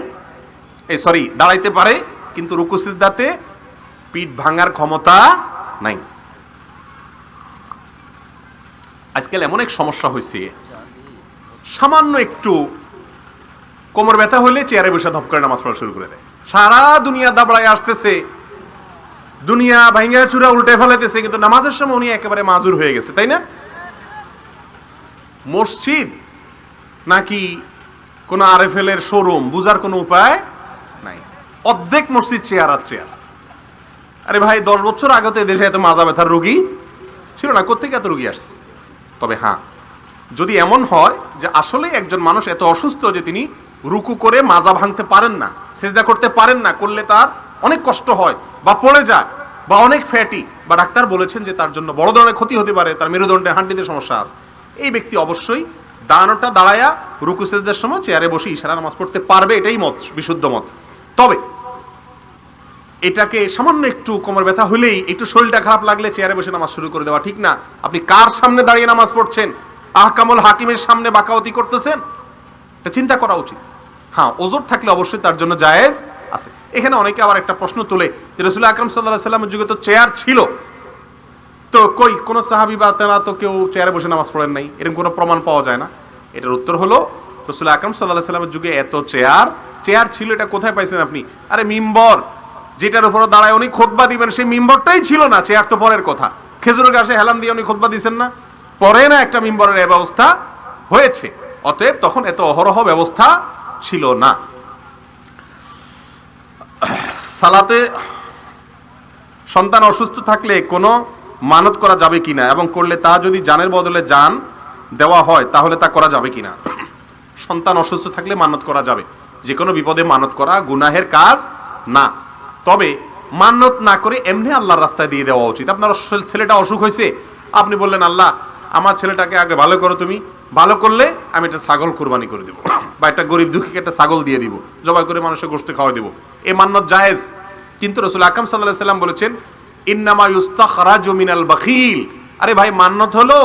দাঁড়াইতে পারে কিন্তু রুকু সিজদাতে পিঠ ভাঙার ক্ষমতা নাই। আজকাল এমন এক সমস্যা হয়েছে, সামান্য একটু কোমর ব্যথা হলে চেয়ারে বসে ধপ করে নামাজ পড়া শুরু করে দেয়। সারা দুনিয়া দাবড়ায় আসতেছে, দুনিয়া ভাঙ্গা চূড়া উল্টে ফেলাইতেছে, কিন্তু নামাজের সময় উনি একেবারে মাজুর হয়ে গেছে, তাই না? মসজিদ নাকি কোন আরএফএল এর শোরুম, বুঝার কোনো উপায় নাই। অর্ধেক মসজিদ চেয়ার আর চেয়ার। আরে ভাই, 10 বছর আগে তো এদেশে এত মাজা ব্যথার রোগী ছিল না, কোত্থেকে এত রোগী আসছে? তবে হ্যাঁ, যদি এমন হয় যে আসলে একজন মানুষ এত অসুস্থ যে তিনি রুকু করে মাজা ভাঙতে পারেন না, সেজদা করতে পারেন না, করলে তার অনেক কষ্ট হয় বা পড়ে যায় বা অনেক ফ্যাটি, বা ডাক্তার বলেছেন যে তার জন্য বড় ধরনের ক্ষতি হতে পারে, তার মেরুদণ্ডে হাড্ডিতে সমস্যা আছে, এই ব্যক্তি অবশ্যই দাঁড়ানোটা দাঁড়ায়া রুকু সেজদার সময় চেয়ারে বসে ইশারা নামাজ পড়তে পারবে, এটাই মত, বিশুদ্ধ মত। তবে এটাকে সামান্য একটু কোমর ব্যথা হলেই, একটু শরীরটা খারাপ লাগলে চেয়ারে বসে নামাজ শুরু করে দেওয়া ঠিক না। আপনি কার সামনে দাঁড়িয়ে নামাজ পড়ছেন? আহকামুল হাকিমের সামনে বাকাওয়াতি করতেছেন? এটা চিন্তা করা উচিত। হ্যাঁ, ওজর থাকলে অবশ্যই তার জন্য জায়েজ আছে। এখানে অনেকে আবার একটা প্রশ্ন তোলে যে রাসূল আকরাম সাল্লাল্লাহু আলাইহি ওয়াসাল্লামের যুগে তো চেয়ার ছিল, তো কই কোন সাহাবী বা তেনা তো কেউ চেয়ারে বসে নামাজ পড়েন নাই, এরকম কোনো প্রমাণ পাওয়া যায় না। এটার উত্তর হলো, রাসূল আকরাম সাল্লাল্লাহু আলাইহি ওয়াসাল্লামের যুগে এত চেয়ার ছিল, এটা কোথায় পাইছেন আপনি? আরে মিম্বর, যেটার উপর দাঁড়ায় উনি খুতবা দিবেন, সেই মিম্বরটাই ছিল না, চেয়ার তো পরের কথা। খেজুরের গাছে হেলান দিয়ে উনি খুতবা দিচ্ছেন না, পরে না একটা মিম্বরের এই ব্যবস্থা হয়েছে। অতএব তখন এত অহরহ ব্যবস্থা ছিল না। সালাতে সন্তান অসুস্থ থাকলে কোনো মানত করা যাবে কিনা, এবং করলে তা যদি জানের বদলে জান দেওয়া হয় তাহলে তা করা যাবে কিনা? সন্তান অসুস্থ থাকলে মানত করা যাবে, যে কোনো বিপদে মানত করা গুনাহের কাজ না। তবে মানত না করে এমনি আল্লাহর রাস্তায় দিয়ে দেওয়া উচিত। আপনার ছেলেটা অসুখ হয়েছে, আপনি বললেন আল্লাহ আমার ছেলেটাকে আগে ভালো করো, তুমি ভালো করলে আমি একটা ছাগল কুরবানি করে দেবো, বা একটা গরিব দুঃখীকে একটা ছাগল দিয়ে দিব, জবাই করে মানুষের গোশত খাওয়া দেবো, এই মান্নত জায়েজ। কিন্তু রাসূল আকরাম সাল্লাল্লাহু আলাইহি ওয়াসাল্লাম বলেছেন ইন্নামা ইউস্তাখরাজু মিনাল বাখিল। আরে ভাই, মান্নত হলো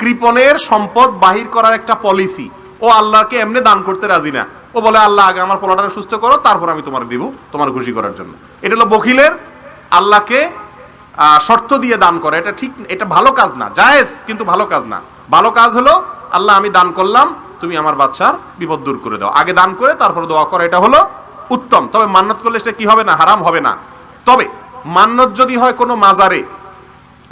কৃপণের সম্পদ বাহির করার একটা পলিসি। ও আল্লাহকে এমনি দান করতে রাজি না, ও বলে আল্লাহ আগে আমার পোলাটাকে সুস্থ করো, তারপর আমি তোমার দিব, তোমার খুশি করার জন্য। এটা হলো বখিলের আল্লাহকে শর্ত দিয়ে দান করে, এটা ঠিক, এটা ভালো কাজ না, জায়েজ কিন্তু ভালো কাজ না। ভালো কাজ হলো আল্লাহ আমি দান করলাম, তুমি আমার বাচ্চার বিপদ দূর করে দাও, আগে দান করে তারপর দোয়া করো, এটা হলো উত্তম। তবে মান্নত করলে সেটা কি হবে না? হারাম হবে না। তবে মান্নত যদি হয় কোনো মাজারে,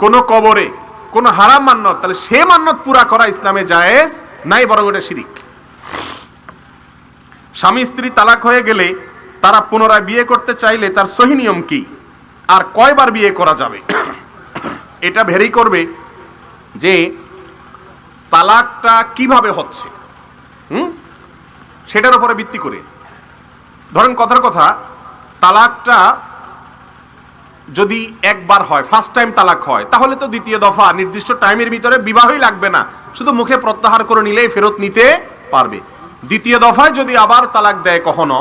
কোনো কবরে, কোনো হারাম মান্নত, তাহলে সে মান্নত পুরা করা ইসলামে জায়েজ নাই, বরং এটা শিরিক। স্বামী স্ত্রী তালাক হয়ে গেলে তারা পুনরায় বিয়ে করতে চাইলে তার সহি নিয়ম কি, আর কয়বার বিয়ে করা যাবে? এটা ভেরি করবে যে তালাকটা কিভাবে হচ্ছে, সেটার উপরে ভিত্তি করে। ধরেন কথার কথা, তালাকটা যদি একবার হয়, ফার্স্ট টাইম তালাক হয়, তাহলে তো দ্বিতীয় দফা নির্দিষ্ট টাইমের ভিতরে বিবাহই লাগবে না, শুধু মুখে প্রত্যাহার করে নিলেই ফেরত নিতে পারবে। দ্বিতীয় দফায় যদি আবার তালাক দেয় কখনো,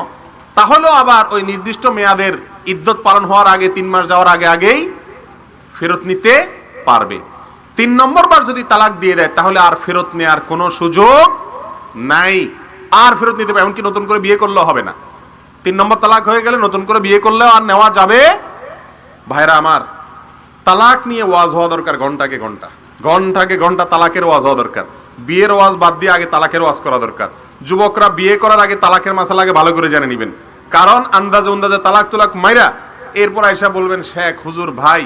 তাহলেও আবার ওই নির্দিষ্ট মেয়াদের ইদ্যত পালন হওয়ার আগে, 3 মাস যাওয়ার আগেই ফেরত নিতে পারবে। 3 নম্বর বার যদি তালাক দিয়ে দেয়, তাহলে আর ফেরত নেওয়ার কোনো সুযোগ নাই, আর ফেরত নিতে পারে, এমনকি নতুন করে বিয়ে করলেও হবে না। 3 নম্বর তালাক হয়ে গেলে নতুন করে বিয়ে করলেও আর নেওয়া যাবে। ভাইরা আমার, তালাক নিয়ে ওয়াজ হওয়া দরকার, ঘন্টাকে ঘন্টা তালাকের ওয়াজ হওয়া দরকার। বিয়ের ওয়াজ বাদ দিয়ে আগে তালাকের ওয়াজ করা দরকার। যুবকরা বিয়ে করার আগে তালাকের মাসালা আগে ভালো করে জেনে নেবেন, কারণ আন্দাজে তালাক তুলাক মাইরা এরপর আইসা বলবেন শেখ হুজুর ভাই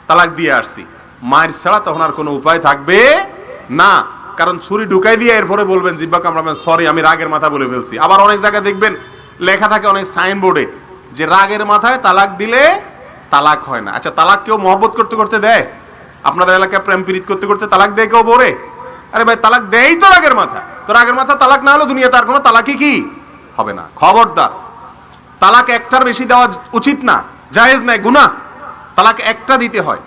তালাক দিয়ে আসছি, মায়ের ছাড়া তখন আর কোনো উপায় থাকবে না। কারণ ছুরি ঢুকাই দিয়ে এরপরে বলবেন, জিব্বা কামড়াবেন, সরি আমি রাগের মাথা বলে ফেলছি। আবার অনেক জায়গায় দেখবেন লেখা থাকে অনেক সাইনবোর্ডে যে রাগের মাথায় তালাক দিলে তালাক হয় না। আচ্ছা, তালাক কেউ মহব্বত করতে করতে দেয়? আপনাদের এলাকায় প্রেম প্রীত করতে করতে তালাক দেয় কেউ বলে? আরে ভাই, তালাক দেয়ই তো রাগের মাথা। তো রাগের মাথা তালাক না হলে দুনিয়াতে আর কোনো তালাকই কি হবে না। খবরদার, তালাক একটার বেশি দেওয়া উচিত না, জায়েজ নাই, গুনাহ। তালাক একটা দিতে হয়,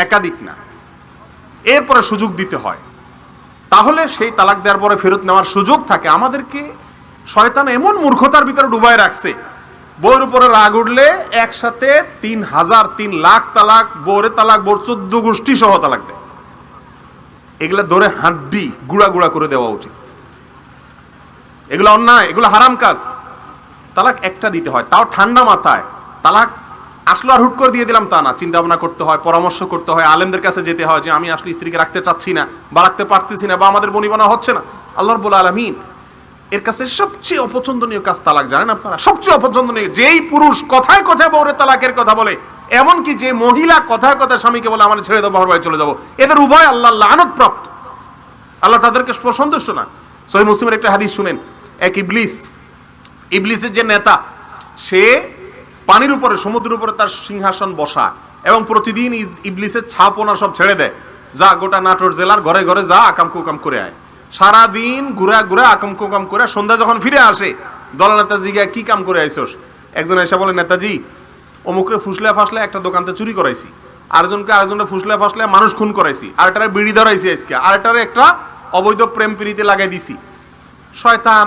একাধিক না। এরপরে সুযোগ দিতে হয়, তাহলে সেই তালাক দেওয়ার পরে ফেরত নেওয়ার সুযোগ থাকে। আমাদেরকে শয়তান এমন মূর্খতার ভিতরে ডুবাই রাখছে, বউর উপরে রাগ উঠলে একসাথে 3,000 3 লাখ তালাক, বউরে তালাক, বউর 14 গোষ্ঠী সহ তালাক দেয়। এগুলা ধরে হাড্ডি গুড়া গুড়া করে দেওয়া উচিত। এগুলো অন্যায়, এগুলো হারাম কাজ। তালাক একটা দিতে হয়, তাও ঠান্ডা মাথায়। তালাক আসলো আর হুট করে দিয়ে দিলাম তা না, চিন্তা ভাবনা করতে হয়, পরামর্শ করতে হয়, আলেমদের কাছে যেতে হয় যে আমি আসলে স্ত্রীকে রাখতে চাচ্ছি না বা রাখতে পারতেছি না বা আমাদের বনিবনা হচ্ছে না। আল্লাহ রাব্বুল আলামিন এর কাছে সবচেয়ে অপছন্দনীয় কাজ তালাক, জানেন আপনারা? সবচেয়ে অপছন্দনীয়। যেই পুরুষ কথায় কথায় বউরে তালাকের কথা বলে, এমনকি যে মহিলা কথায় কথায় স্বামীকে বলে আমার ছেড়ে দেবো, বাড়ি চলে যাবো, এদের উভয় আল্লাহ লানত প্রাপ্ত। আল্লাহ তাদেরকে সন্তুষ্ট না। সহিহ মুসলিমের একটা হাদিস শুনেন, এক ইবলিসের যে নেতা, সে পানির উপরে, সমুদ্রের উপরে তার সিংহাসন বসা এবং প্রতিদিন ইবলিসের ছাপনা সব ছেড়ে দেয়, যা গোটা নাটোর জেলার ঘরে ঘরে যা আকাম কুকাম করে আয়। সারাদিন ঘুরা ঘুরা আকাম কুকাম করে সন্ধ্যা যখন ফিরে আসে, দলনেতা জিজ্ঞাসা কি কাম করে আইসোস? একজন এসে বলে, নেতাজি অমুকরে ফুসলে ফাসলে একটা দোকানতে চুরি করাইছি, আরেকজনকে ফুসলে ফাসলে মানুষ খুন করাইছি, আরেকটারে বিড়ি ধরাইছি আজকে, আরেকটারে একটা অবৈধ প্রেম প্রীতি লাগাই দিছি। শয়তান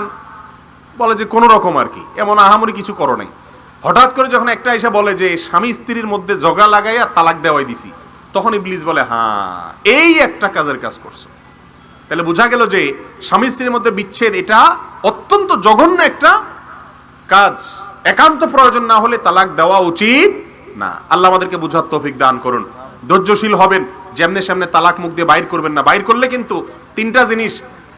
বলে যে কোনো রকম আর কি, এমন আহামরি কিছু করো নাই। হঠাৎ করে যখন একটা এসে বলে যে স্বামী স্ত্রীর মধ্যে ঝগড়া লাগাইয়া তালাক দেওয়াই দিছি, তখন ইবলিস বলে হ্যাঁ এই একটা কাজের কাজ করছো। তাহলে বোঝা গেল যে স্বামী স্ত্রীর মধ্যে বিচ্ছেদ এটা অত্যন্ত জঘন্য একটা কাজ, একান্ত প্রয়োজন না হলে তালাক দেওয়া উচিত না। আল্লাহ আমাদেরকে বুঝার তৌফিক দান করুন। ধৈর্যশীল হবেন, যেমনে সামনে তালাক মুখ দিয়ে বাইর করবেন না। বাইর করলে কিন্তু তিনটা জিনিস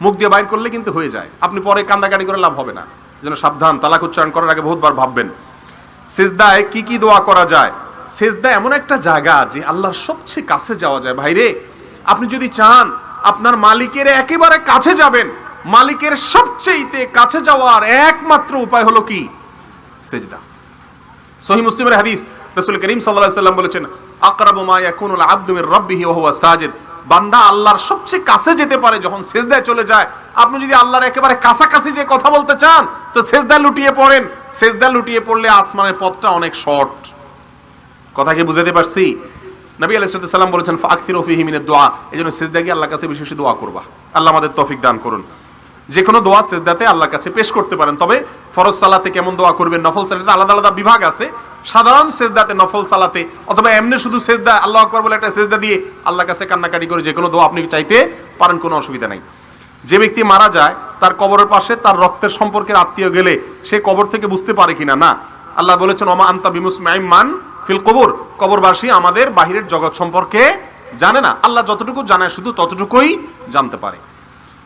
মুখ দিয়ে বাইর করলে কিন্তু হয়ে যায়, আপনি পরে কান্দাকাটি করে লাভ হবে না। যেন সাবধান, তালাক উচ্চারণ করার আগে বহুতবার ভাববেন। সিজদায় কি কি দোয়া করা যায়? সিজদা এমন একটা জায়গা যে আল্লাহর সবচেয়ে কাছে যাওয়া যায়। ভাইরে, আপনি যদি চান আপনার মালিকের একেবারে কাছে যাবেন, মালিকের সবচেয়ে কাছে যাওয়ার একমাত্র উপায় হলো কি? সিজদা। সহিহ মুসলিমের হাদিস, রাসূল করিম সাল্লাল্লাহু আলাইহি ওয়াসাল্লাম বলেছেন, আকরাবু মা ইয়াকুনুল আবদু মির রাব্বিহি ওয়া হুয়া সাজিদ। বান্দা আল্লাহর সবচেয়ে কাছে যেতে পারে যখন সিজদায় চলে যায়। আপনি যদি আল্লাহর একেবারে কাছাকাছি যে কথা বলতে চান, তো সিজদায় লুটিয়ে পড়েন। সিজদায় লুটিয়ে পড়লে আসমানের পথটা অনেক শর্ট। কথা কি বুঝাতে পারছি? নবী আলাইহিস সালাম বলেছেন, ফাকসিরু ফীহি মিনাদ দুআ। এজন্য সিজদায় গিয়ে আল্লাহর কাছে বেশি বেশি দোয়া করবা। আল্লাহ আমাদের তৌফিক দান করুন। যে কোনো দোয়া সিজদাতে আল্লাহর কাছে পেশ করতে পারেন। তবে ফরজ সালাতে কেমন দোয়া করবেন, নফল সালাতে আলাদা আলাদা বিভাগ আছে। সাধারণ সিজদাতে, নফল সালাতে অথবা এমনি শুধু সিজদা আল্লাহু আকবার বলে একটা সিজদা দিয়ে আল্লাহর কাছে কান্নাকাটি করে যে কোনো দোয়া আপনি চাইতে পারেন, কোনো অসুবিধা নাই। যে ব্যক্তি মারা যায়, তার কবরের পাশে তার রক্তের সম্পর্কের আত্মীয় গেলে সে কবর থেকে বুঝতে পারে কিনা? না। আল্লাহ বলেছেন, ওমা আনতা বিমুসমিইম মান ফিল কবর। কবরবাসী আমাদের বাহিরের জগৎ সম্পর্কে জানে না। আল্লাহ যতটুকু জানে শুধু ততটুকুই জানতে পারে।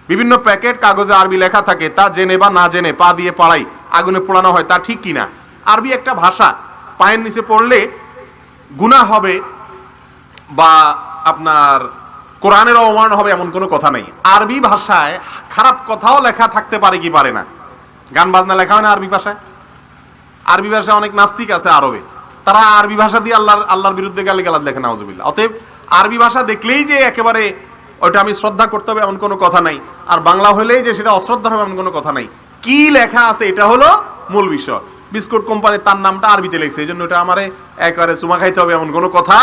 বিভিন্ন প্যাকেট কাগজে আরবি লেখা থাকে, তা জেনে বা না জেনে পা দিয়ে পাড়াই আগুনে পোড়ানো হয়, তা ঠিক কিনা? আরবি একটা ভাষা, পায়ের নিচে পড়লে গুনাহ হবে বা আপনার কোরআনের অবমান হবে এমন কোনো কথা নেই। আরবি ভাষায় খারাপ কথাও লেখা থাকতে পারে কি পারে না? গান বাজনা লেখা হয় না আরবি ভাষায়? আরবি ভাষায় অনেক নাস্তিক আছে আরবে, তারা আরবি ভাষা দিয়ে আল্লাহর বিরুদ্ধে গালিগালাজ লেখে, নাউজুবিল্লাহ। অতএব আরবি ভাষা দেখলেই যে একেবারে ওইটা আমি শ্রদ্ধা করতে হবে এমন কোনো কথা নাই, আর বাংলা হলেই যে সেটা অশ্রদ্ধা হবে এমন কোনো কথা নাই। কি লেখা আছে এটা হলো মূল বিষয়। বিস্কুট কোম্পানি তার নামটা আরবিতে লিখছে, এই জন্য এটা আমারে একেবারে চুমা খাইতে হবে এমন কোনো কথা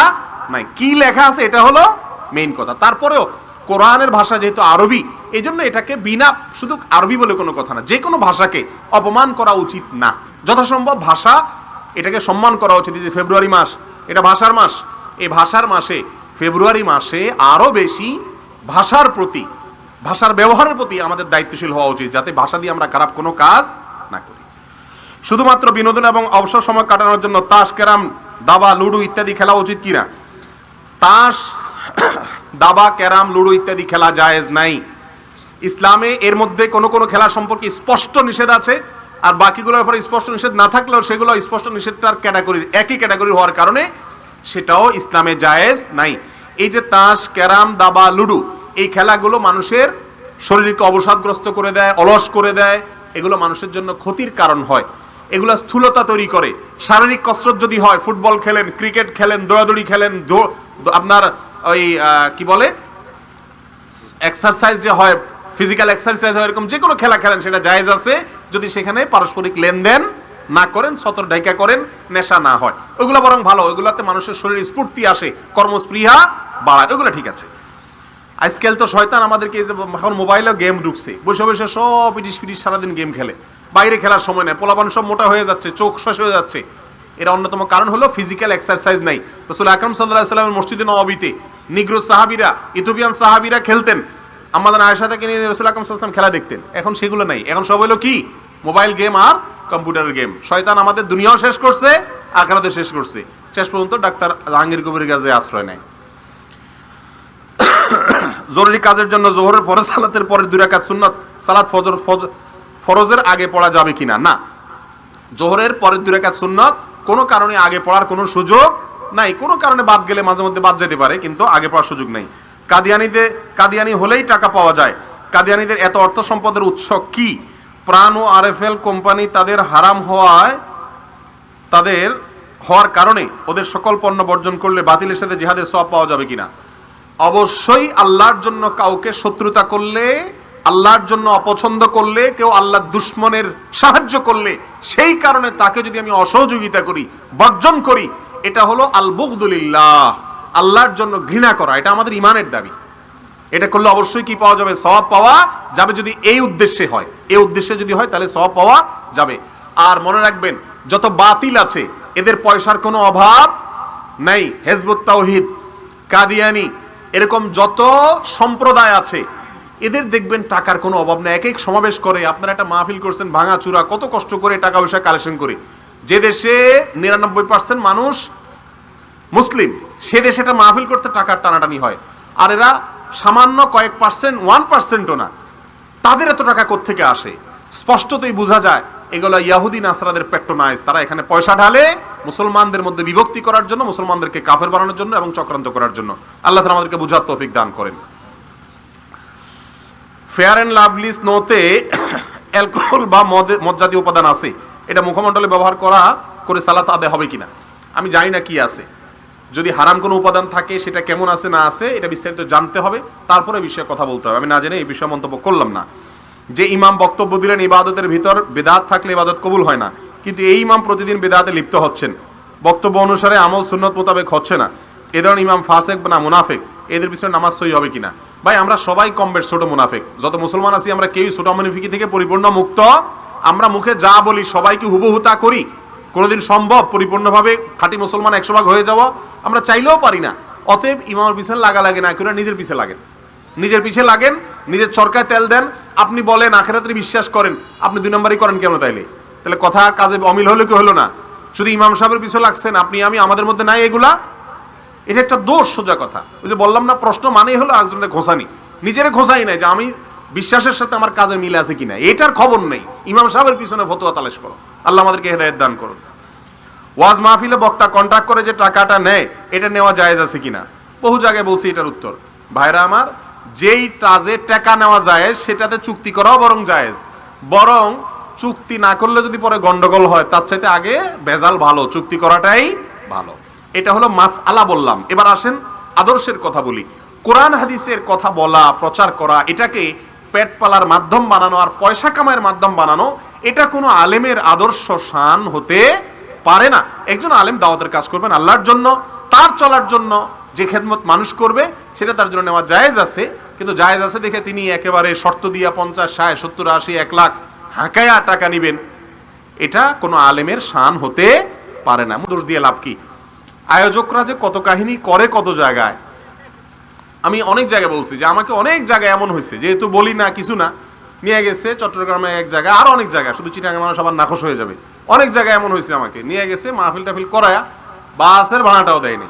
নাই। কি লেখা আছে এটা হলো মেইন কথা। তারপরেও কোরআনের ভাষা যেহেতু আরবি, এই জন্য এটাকে বিনা শুধু আরবি বলে কোনো কথা না, যে কোনো ভাষাকে অপমান করা উচিত না। যথাসম্ভব ভাষা এটাকে সম্মান করা উচিত। যে ফেব্রুয়ারি মাস, এটা ভাষার মাস, এই ভাষার মাসে ফেব্রুয়ারি মাসে আরো বেশি ভাষার প্রতি, ভাষার ব্যবহারের প্রতি আমাদের দায়িত্বশীল হওয়া উচিত, যাতে ভাষা দিয়ে আমরা খারাপ কোনো কাজ না করি। শুধুমাত্র বিনোদন এবং অবসর সময় কাটানোর জন্য তাস, ক্যারাম, দাবা, লুডো ইত্যাদি খেলা উচিত কিনা? তাস, দাবা, ক্যারাম, লুডো ইত্যাদি খেলা জায়েজ নাই ইসলামে। এর মধ্যে কোনো কোনো খেলা সম্পর্কে স্পষ্ট নিষেধ আছে, আর বাকিগুলোর উপরে স্পষ্ট নিষেধ না থাকলেও সেগুলো স্পষ্ট নিষেধটার ক্যাটাগরির একই ক্যাটাগরি হওয়ার কারণে সেটাও ইসলামে জায়েজ নাই। এই যে তাস, ক্যারাম, দাবা, লুডো, এই খেলাগুলো মানুষের শরীরকে অবসাদগ্রস্ত করে দেয়, অলস করে দেয়, এগুলো মানুষের জন্য ক্ষতির কারণ হয়। এগুলো স্থূলতা তৈরি করে। শারীরিক কসরত যদি হয়, ফুটবল খেলেন, ক্রিকেট খেলেন, দৌড়াদৌড়ি খেলেন, আপনার ওই কি বলে এক্সারসাইজ যে হয়, ফিজিক্যাল এক্সারসাইজ হয়, এরকম যে কোনো খেলা খেলেন, সেটা জায়েজ আছে যদি সেখানে পারস্পরিক লেনদেন না করেন, সতর ঢাকা করেন, নেশা না হয়। ওগুলো বরং ভালো, ওগুলোতে মানুষের শরীরে স্ফূর্তি আসে, কর্মস্পৃহা বাড়ায়, ওগুলো ঠিক আছে। আজকাল তো শয়তান আমাদেরকে এই যে এখন মোবাইলে গেম ঢুকছে, বসে বসে সব ইটিস সারাদিন গেম খেলে, বাইরে খেলার সময় নেই, পোলাপান সব মোটা হয়ে যাচ্ছে, চোখ শেষ হয়ে যাচ্ছে। এর অন্যতম কারণ হলো ফিজিক্যাল এক্সারসাইজ নাই। রাসূল আকরাম সাল্লাল্লাহু আলাইহি ওয়াসাল্লামের মসজিদে নববীতে নিগ্রো সাহাবীরা, ইথিওপিয়ান সাহাবীরা খেলতেন, আমাদের আয়েশা থেকে নিয়ে রাসূল আকরাম সাল্লাল্লাহু আলাইহি ওয়াসাল্লাম খেলা দেখতেন। এখন সেগুলো নাই, এখন সব হলো কি মোবাইল গেম আর কম্পিউটারের গেম। শয়তান আমাদের দুনিয়াও শেষ করছে, আখিরাতও শেষ করছে। শেষ পর্যন্ত ডাক্তার জাহাঙ্গীর কবির কাছে আশ্রয় নেয়। জরুরি কাজের জন্য জোহরের ফরজ সালাতের পরে 2 রাকাত সুন্নাত সালাত ফরজের আগে পড়া যাবে কিনা? না, জোহরের পরে 2 রাকাত সুন্নাত কোনো কারণে আগে পড়ার কোনো সুযোগ নাই। কোনো কারণে বাদ গেলে মাঝে মধ্যে বাদ যেতে পারে, কিন্তু আগে পড়ার সুযোগ নেই। কাদিয়ানি হলেই টাকা পাওয়া যায়। কাদিয়ানিদের এত অর্থ সম্পদের উৎস কি? প্রাণ ও আরএফএল কোম্পানি তাদের হারাম হওয়ার কারণে ওদের সকল পণ্য বর্জন করলে বাতিলের সাথে জিহাদের সওয়াব পাওয়া যাবে কিনা? অবশ্যই আল্লাহর জন্য কাউকে শত্রুতা করলে, আল্লাহর জন্য অপছন্দ করলে, কেউ আল্লাহর দুশমনের সাহায্য করলে, সেই কারণে তাকে যদি আমি অসহযোগিতা করি, বর্জন করি, এটা হলো আল বুগদুলিল্লাহ, আল্লাহর জন্য ঘৃণা করা। এটা আমাদের ইমানের দাবি। এটা করলে অবশ্যই কি পাওয়া যাবে? সওয়াব পাওয়া যাবে, যদি এই উদ্দেশ্যে হয়। এই উদ্দেশ্যে যদি হয় তাহলে সওয়াব পাওয়া যাবে। আর মনে রাখবেন, যত বাতিল আছে এদের পয়সার কোনো অভাব নাই। হিজবুত তাওহীদ, কাদিয়ানি, এরকম যত সম্প্রদায় আছে এদের দেখবেন টাকার কোনো অভাব নেই। এক এক সমাবেশ করে, আপনারা একটা মাহফিল করছেন ভাঙাচুরা, কত কষ্ট করে টাকা পয়সা কালেকশন করে। যে দেশে 99% মানুষ মুসলিম, সে দেশে একটা মাহফিল করতে টাকার টানাটানি হয়। আর এরা সামান্য কয়েক পার্সেন্ট, 1%ও না, তাদের এত টাকা কোত্থেকে আসে? স্পষ্টতই বোঝা যায় এগুলো ইয়াহুদি নাসরাদের প্যাট্রোনাইজ। তারা এখানে পয়সা ঢালে মুসলমানদের মধ্যে বিভক্তি করার জন্য, মুসলমানদেরকে কাফের বানানোর জন্য এবং চক্রান্ত করার জন্য। আল্লাহ তাআলা আমাদেরকে বুঝার তৌফিক দান করেন। ফেয়ার অ্যান্ড লাভলি স্নোতে অ্যালকোহল বা মদ জাতীয় উপাদান আছে, এটা মুখমণ্ডলে ব্যবহার করে সালাত আদায় হবে কিনা? আমি জানি না কি আছে। যদি হারাম কোনো উপাদান থাকে সেটা কেমন আছে না আছে এটা বিস্তারিত জানতে হবে, তারপরে বিষয়ে কথা বলতে হবে। আমি না জেনে এই বিষয়ে মন্তব্য করলাম না। যে ইমাম বক্তব্য দিলেন ইবাদতের ভিতর বেদাত থাকলে ইবাদত কবুল হয় না, কিন্তু এই ইমাম প্রতিদিন বেদাতে লিপ্ত হচ্ছেন, বক্তব্য অনুসারে আমল সুন্নত মোতাবেক হচ্ছে না, এ ধরনের ইমাম ফাসেক না মুনাফেক, এদের পিছনে নামাজ সহি হবে কিনা? ভাই, আমরা সবাই কম বেশ ছোট মুনাফেক। যত মুসলমান আছি আমরা কেউই ছোট মুনাফিকি থেকে পরিপূর্ণ মুক্ত। আমরা মুখে যা বলি সবাইকে হুবহু তা করি। কোনোদিন সম্ভব পরিপূর্ণভাবে খাঁটি মুসলমান 100 ভাগ হয়ে যাওয়া? আমরা চাইলেও পারি না। অতএব ইমামের পিছনে লাগালাগি না করে নিজের পিছে লাগেন, নিজের পিছে লাগেন, নিজের চরকায় তেল দেন। আপনি বলেন আখিরাতে বিশ্বাস করেন, আপনি 2 নম্বরই করেন কেন? তাহলে কথা কাজে অমিল হলো কি হলো না? শুধু ইমাম সাহেবের পিছনে লাগছেন, আপনি আমি, আমাদের মধ্যে নাই এগুলা। এটা একটা দোষ, সোজা কথা। ওই যে বললাম না, প্রশ্ন মানেই হলো একজনের ঘোষানি, নিজের ঘোষাই নাই যে আমি বিশ্বাসের সাথে আমার কাজের মিলে আছে কিনা, এটার খবর নেই। ইমাম সাহেবের পিছনে ফতোয়া তালাশ করো। আল্লাহ আমাদেরকে হেদায়েত দান করুন। ওয়াজ মাহফিলে বক্তা কন্ট্রাক্ট করে যে টাকাটা নেয়, এটা নেওয়া জায়েজ আছে কিনা? বহু জায়গায় বলছি এটার উত্তর। ভাইরা আমার, যেই টাজে টাকা নেওয়া জায়েজ সেটাতে চুক্তি করাও বরং জায়েজ। বরং চুক্তি না করলে যদি পরে গন্ডগোল হয়, তার চাইতে আগে ভেজাল ভালো, চুক্তি করাটাই ভালো। এটা হলো মাসআলা বললাম। এবার আসেন আদর্শের কথা বলি। কোরআন হাদিসের কথা বলা, প্রচার করা, এটাকে পেট পালার মাধ্যম বানানো আর পয়সা কামাইয়ের মাধ্যম বানানো, এটা কোনো আলেমের আদর্শ শান হতে পারে না। একজন আলেম দাওয়াতের কাজ করবেন আল্লাহর জন্য, তার চলার জন্য যে খেদমত মানুষ করবে সেটা তার জন্য নেওয়া জায়েজ আছে। কিন্তু জায়েজ আছে দেখে তিনি একেবারে শর্ত দিয়া 50, 60, 70, 80, 1 লাখ হাঁকায়া টাকা নিবেন, এটা কোনো আলেমের শান হতে পারে না। দোষ দিয়ে লাভ কি? আয়োজকরা যে কত কাহিনী করে কত জায়গায়, আমি অনেক জায়গায় বলছি যে আমাকে অনেক জায়গায় এমন হয়েছে, যেহেতু বলি না কিছু না, নিয়ে গেছে চট্টগ্রামে এক জায়গায়, আর অনেক জায়গায়, শুধু চিটাগাং মানুষ আবার নাখোশ হয়ে যাবে, অনেক জায়গায় এমন হয়েছে আমাকে নিয়ে গেছে মাহফিল টাফিল করায়া বাসের ভাড়াটাও দেয়নি,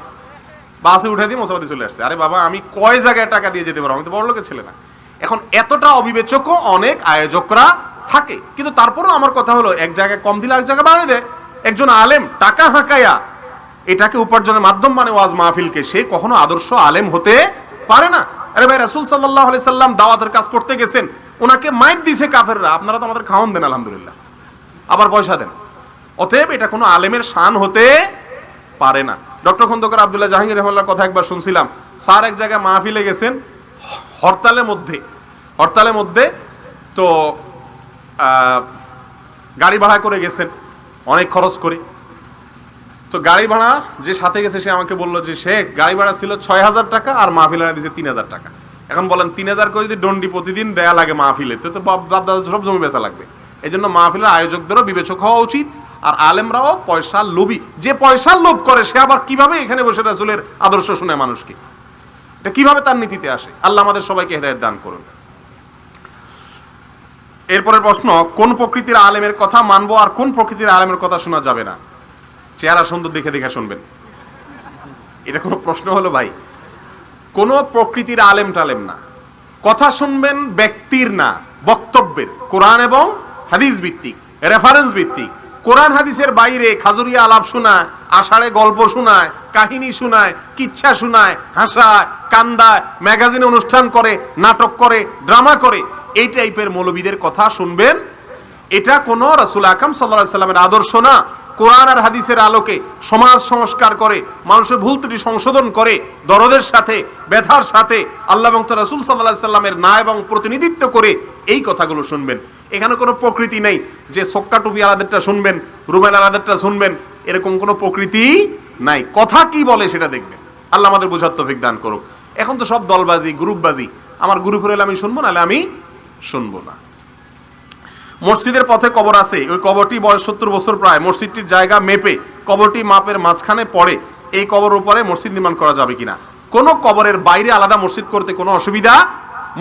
বাসে উঠে দিয়ে মোসাবাদি চলে আসছে। আরে বাবা, আমি কয় জায়গায় টাকা দিয়ে যেতে পারবো? আমি তো বড় লোকের ছেলে না। এখন এতটা অবিবেচকও অনেক আয়োজকরা থাকে, কিন্তু তারপরেও আমার কথা হলো, এক জায়গায় কম দিলে এক জায়গায় বাড়িয়ে দেয়। একজন আলেম টাকা হাঁকায়া এটাকে উপার্জনের মাধ্যম মানে ওয়াজ মাহফিলকে, সে কখনো আদর্শ আলেম হতে পারে না। আরে ভাই, রাসূল সাল্লাল্লাহু আলাইহি সাল্লাম দাওয়াতের কাজ করতে গেছেন, ওনাকে মাইর দিছে কাফেররা, আপনারা তো আমাদের খাওয়ান দেন আলহামদুলিল্লাহ, আবার পয়সা দেন। অতএব এটা কোনো আলেমের শান হতে পারে না। ডক্টর খন্দকার আব্দুল্লাহ জাহাঙ্গীর রহমাল্লাহর কথা একবার শুনছিলাম। স্যার এক জায়গায় মাহফিলে গেছেন হরতালের মধ্যে তো গাড়ি ভাড়া করে গেছেন অনেক খরচ করে। তো গাড়ি ভাড়া যে সাথে গেছে সে আমাকে বললো যে শেখ, গাড়ি ভাড়া ছিল 6000 টাকা আর মাহফিল ভাড়া দিয়েছে 3000 টাকা। এখন বলেন 3000 করে যদি দণ্ডি প্রতিদিন দেয়া লাগে মাহফিলে, তো বাপ দাদা সব জমি বেচা লাগবে। এই জন্য মাহফিলের আয়োজকদেরও বিবেচক হওয়া উচিত, আর আলেমরাও পয়সার লোভী। যে পয়সার লোভ করে সে আবার কিভাবে এখানে বসে রাসূলের আদর্শ শুনে মানুষকে, এটা কিভাবে তার নীতিতে আসে? আল্লাহ আমাদের সবাইকে হেদায়েত দান করুন। এরপরের প্রশ্ন, কোন প্রকৃতির আলেমের কথা মানবো আর কোন প্রকৃতির আলেমের কথা শোনা যাবে না? চেহারা সুন্দর দেখে দেখে শুনবেন। এটা কোনো প্রশ্ন হলো ভাই? কোনো প্রকৃতির আলেম টালেম না, কথা শুনবেন ব্যক্তির না, বক্তব্যের, কোরআন এবং হাদিস ভিত্তিক, রেফারেন্স ভিত্তিক। কোরআন হাদিসের বাইরে খাজুরিয়া আলাপ শোনায়, আষাঢ়ে গল্প শোনায়, কাহিনী শোনায়, কিচ্ছা শোনায়, হাসায়, কান্দায়, ম্যাগাজিনে অনুষ্ঠান করে, নাটক করে, ড্রামা করে, এই টাইপের মৌলবীদের কথা শুনবেন। এটা কোনো রাসূল আকরাম সাল্লাল্লাহু আলাইহি সাল্লামের আদর্শ না। কোরআন আর হাদিসের আলোকে সমাজ সংস্কার করে, মানুষের ভুল ত্রুটি সংশোধন করে, দরদের সাথে, ব্যথার সাথে আল্লাহ এবং তার রাসূল সাল্লাল্লাহু আলাইহি সাল্লামের ন্যায় এবং প্রতিনিধিত্ব করে এই কথাগুলো শুনবেন। এখানে কোনো প্রকৃতি নেই যে সক্কা টুপি আলাদারটা শুনবেন, রুমাল আলাদারটা শুনবেন, এরকম কোনো প্রকৃতি নাই। কথা কি বলে সেটা দেখবেন। আল্লাহ আমাদের বোঝার তৌফিক দান করুক। এখন তো সব দলবাজি, গ্রুপবাজি। আমার গ্রুপ হলে আমি শুনবো, নাহলে আমি শুনবো না। মসজিদের পথে কবর আছে, ওই কবরটি বয়স 70 বছর প্রায়, মসজিদটির জায়গা মেপে কবরটি মাপের মাঝখানে পড়ে, এই কবর উপরে মসজিদ নির্মাণ করা যাবে কিনা? কোনো কবরের বাইরে আলাদা মসজিদ করতে কোনো অসুবিধা,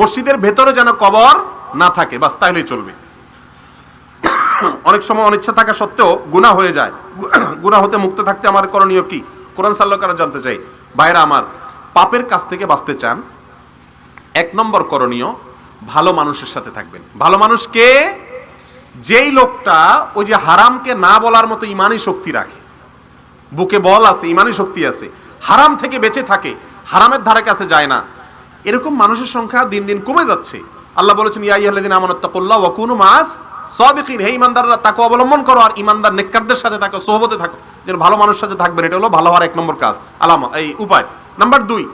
মসজিদের ভেতরে যেন কবর না থাকে, বাস তাহলেই চলবে। অনেক সময় অনিচ্ছা থাকা সত্ত্বেও গুনাহ হয়ে যায়, গুনাহ হতে মুক্ত থাকতে আমার করণীয় কি? কোরআন সাল্লাল্লাহু জানতে চাই। ভাইরা আমার, পাপের কাছ থেকে বাঁচতে চান, 1 নম্বর করণীয়, ভালো মানুষের সাথে থাকবেন। ভালো মানুষ কে? যেই লোকটা ওই যে হারামকে না বলার মতো ইমানি শক্তি রাখে, বুকে বল আছে, ইমানি শক্তি আছে, হারাম থেকে বেঁচে থাকে, হারামের ধারে কাছে যায় না, এরকম মানুষের সংখ্যা দিন দিন কমে যাচ্ছে। আল্লাহ বলেছেন, ইয়া আইয়ুহাল্লাযীনা আমানুত্তাকুল্লাহ ওয়া কুনু মাআস সাদিকিন, হে ঈমানদাররা তাকওয়া অবলম্বন করো আর ঈমানদার নেককারদের সাথে থাকো, সোহবতে থাকো। যেন ভালো মানুষের সাথে থাকবেন, এটা হলো ভালো হওয়ার 1 নম্বর কাজ, আলামা, এই উপায়। নাম্বার 2,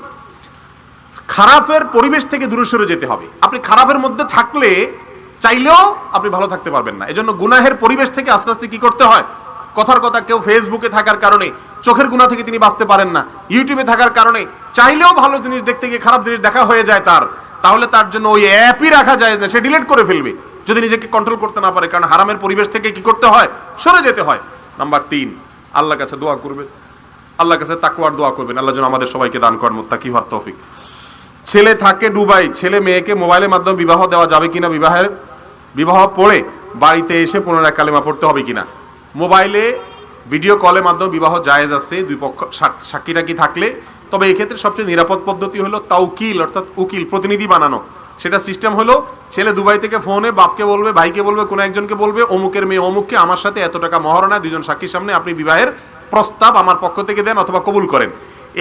খারাপের পরিবেশ থেকে দূরে সরে যেতে হবে। আপনি খারাপের মধ্যে থাকলে চাইলেও আপনি ভালো থাকতে পারবেন না। এজন্য গুনাহের পরিবেশ থেকে আস্তে আস্তে কি করতে হয়? কথার কথা, কেউ ফেসবুকে থাকার কারণে চোখের গুনাহ থেকে তিনি বাঁচতে পারেন না, ইউটিউবে থাকার কারণে চাইলেও ভালো জিনিস দেখতে গিয়ে খারাপ জিনিস দেখা হয়ে যায় তার, তাহলে তার জন্য ওই অ্যাপই রাখা যায় না, সে ডিলিট করে ফেলবে যদি নিজেকে কন্ট্রোল করতে না পারে। কারণ হারামের পরিবেশ থেকে কি করতে হয়? সরে যেতে হয়। নাম্বার 3, আল্লাহর কাছে দোয়া করবেন, আল্লাহর কাছে তাকওয়ার দোয়া করবেন। আল্লাহ যেন আমাদের সবাইকে দান করেন মুত্তাকি হওয়ার তৌফিক। ছেলে থাকে দুবাই, ছেলে মেয়েকে মোবাইলের মাধ্যমে বিবাহ দেওয়া যাবে কিনা? বিবাহ পড়ে বাড়িতে এসে পুনরায় কালেমা পড়তে হবে কিনা? মোবাইলে ভিডিও কলের মাধ্যমে বিবাহ জায়েজ আছে, 2 পক্ষ সাক্ষী টাকি থাকলে। তবে এক্ষেত্রে সবচেয়ে নিরাপদ পদ্ধতি হলো তাওকিল, অর্থাৎ উকিল, প্রতিনিধি বানানো। সেটা সিস্টেম হলো, ছেলে দুবাই থেকে ফোনে বাপকে বলবে, ভাইকে বলবে, কোনো একজনকে বলবে, অমুকের মেয়ে অমুককে আমার সাথে এত টাকা মহারণা 2 জন সাক্ষীর সামনে আপনি বিবাহের প্রস্তাব আমার পক্ষ থেকে দেন অথবা কবুল করেন।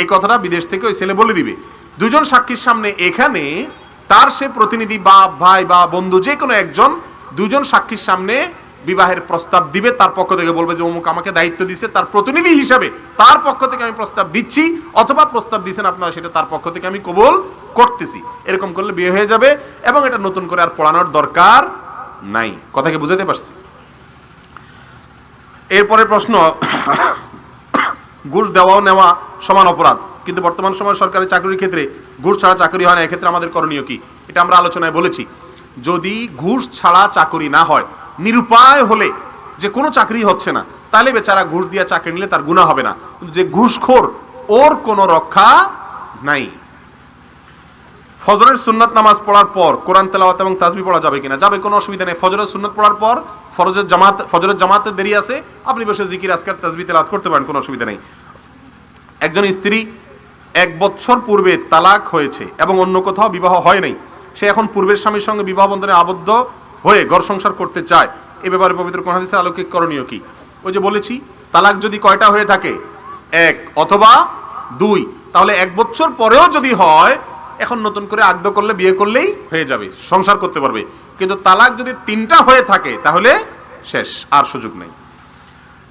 এই কথাটা বিদেশ থেকে ওই ছেলে বলে দিবে 2 জন সাক্ষীর সামনে। এখানে তার সে প্রতিনিধি, বাপ, ভাই বা বন্ধু, যে কোনো একজন 2 জন সাক্ষীর সামনে বিবাহের প্রস্তাব দিবে, তার পক্ষ থেকে বলবে যে অমুক আমাকে দায়িত্ব দিছে, তার প্রতিনিধি হিসাবে তার পক্ষ থেকে আমি প্রস্তাব দিচ্ছি, অথবা প্রস্তাব দিচ্ছেন আপনারা, সেটা তার পক্ষ থেকে আমি কবুল করতেছি। এরকম করলে বিয়ে হয়ে যাবে এবং এটা নতুন করে আর পড়ানোর দরকার নাই। কথা কি বুঝাতে পারছি? এরপরে প্রশ্ন, ঘুষ দেওয়া নেওয়া সমান অপরাধ, কিন্তু বর্তমান সময়ে সরকারি চাকরির ক্ষেত্রে ঘুষ ছাড়া চাকরি হয় না, এক্ষেত্রে আমাদের করণীয় কি? এটা আমরা আলোচনায় বলেছি। যদি ঘুষ ছাড়া চাকরি না হয়, নিরুপায় হলে যে কোনো চাকরি হচ্ছে না, তাহলে বেচারা ঘুষ দিয়ে চাকরি নিলে তার গুনাহ হবে না। কিন্তু যে ঘুষখোর, ওর কোনো রক্ষা নাই। ফজরের সুন্নাত নামাজ পড়ার পর কোরআন তেলাওয়াত এবং তাসবিহ পড়া যাবে কিনা? যাবে, কোনো অসুবিধা নেই। ফজরের সুন্নাত পড়ার পর ফজরের জামাতে দেরি আছে, আপনি বসে জিকির আজকার তাসবিহ তেলাওয়াত করতে পারেন, কোনো অসুবিধা নেই। একজন স্ত্রী 1 বছর পূর্বে তালাক হয়েছে এবং অন্য কোথাও বিবাহ হয় নাই, সে এখন পূর্বের স্বামীর সঙ্গে বিবাহ বন্ধনে আবদ্ধ হয়ে ঘর সংসার করতে চায়, এ ব্যাপারে পবিত্র কোরআন হাদিসের আলোকে করণীয় কি? ওই যে বলেছি, তালাক যদি কয়টা হয়ে থাকে, 1 অথবা 2, তাহলে 1 বছর পরেও যদি হয়, এখন নতুন করে আগ্রহ করলে, বিয়ে করলেই হয়ে যাবে, সংসার করতে পারবে। কিন্তু তালাক যদি 3টা হয়ে থাকে, তাহলে শেষ, আর সুযোগ নেই।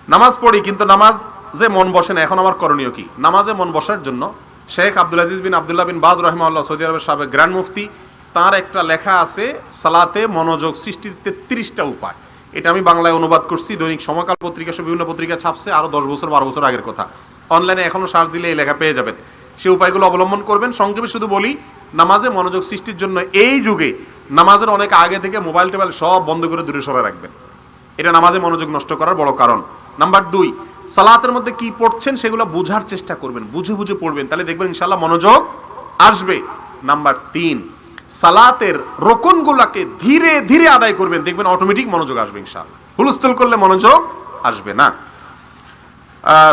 নামাজ পড়ি কিন্তু নামাজে মন বসে না, এখন আমার করণীয় কি? নামাজে মন বসার জন্য শেখ আব্দুল আজিজ বিন আব্দুল্লাহ বিন বাজ রাহিমাহুল্লাহ, সৌদি আরবের সাবেক গ্র্যান্ড মুফতি, তার একটা লেখা আছে সালাতে মনোযোগ সৃষ্টির 33টা উপায়। এটা আমি বাংলায় অনুবাদ করছি, দৈনিক সময়কাল পত্রিকা সহ বিভিন্ন পত্রিকা ছাপছে, আরো 10 বছর 12 বছর আগের কথা। অনলাইনে এখনো সার্চ দিলে এই লেখা পেয়ে যাবেন। সেই উপায়গুলো অবলম্বন করবেন। সংক্ষেপে শুধু বলি, নামাজে মনোযোগ সৃষ্টির জন্য এই যুগে নামাজের অনেক আগে থেকে মোবাইল টোবাইল সব বন্ধ করে দূরে সরে রাখবেন, এটা নামাজে মনোযোগ নষ্ট করার বড় কারণ। নাম্বার 2, সালাতের মধ্যে কি পড়ছেন সেগুলো বোঝার চেষ্টা করবেন, বুঝে বুঝে পড়বেন, তাহলে দেখবেন ইনশাআল্লাহ মনোযোগ আসবে। নাম্বার 3, সালাতের রুকুনগুলোকে ধীরে ধীরে আদায় করবেন, দেখবেন অটোমেটিক মনোযোগ আসবে ইনশাআল্লাহ। হুলস্থুল করলে মনোযোগ আসবে না।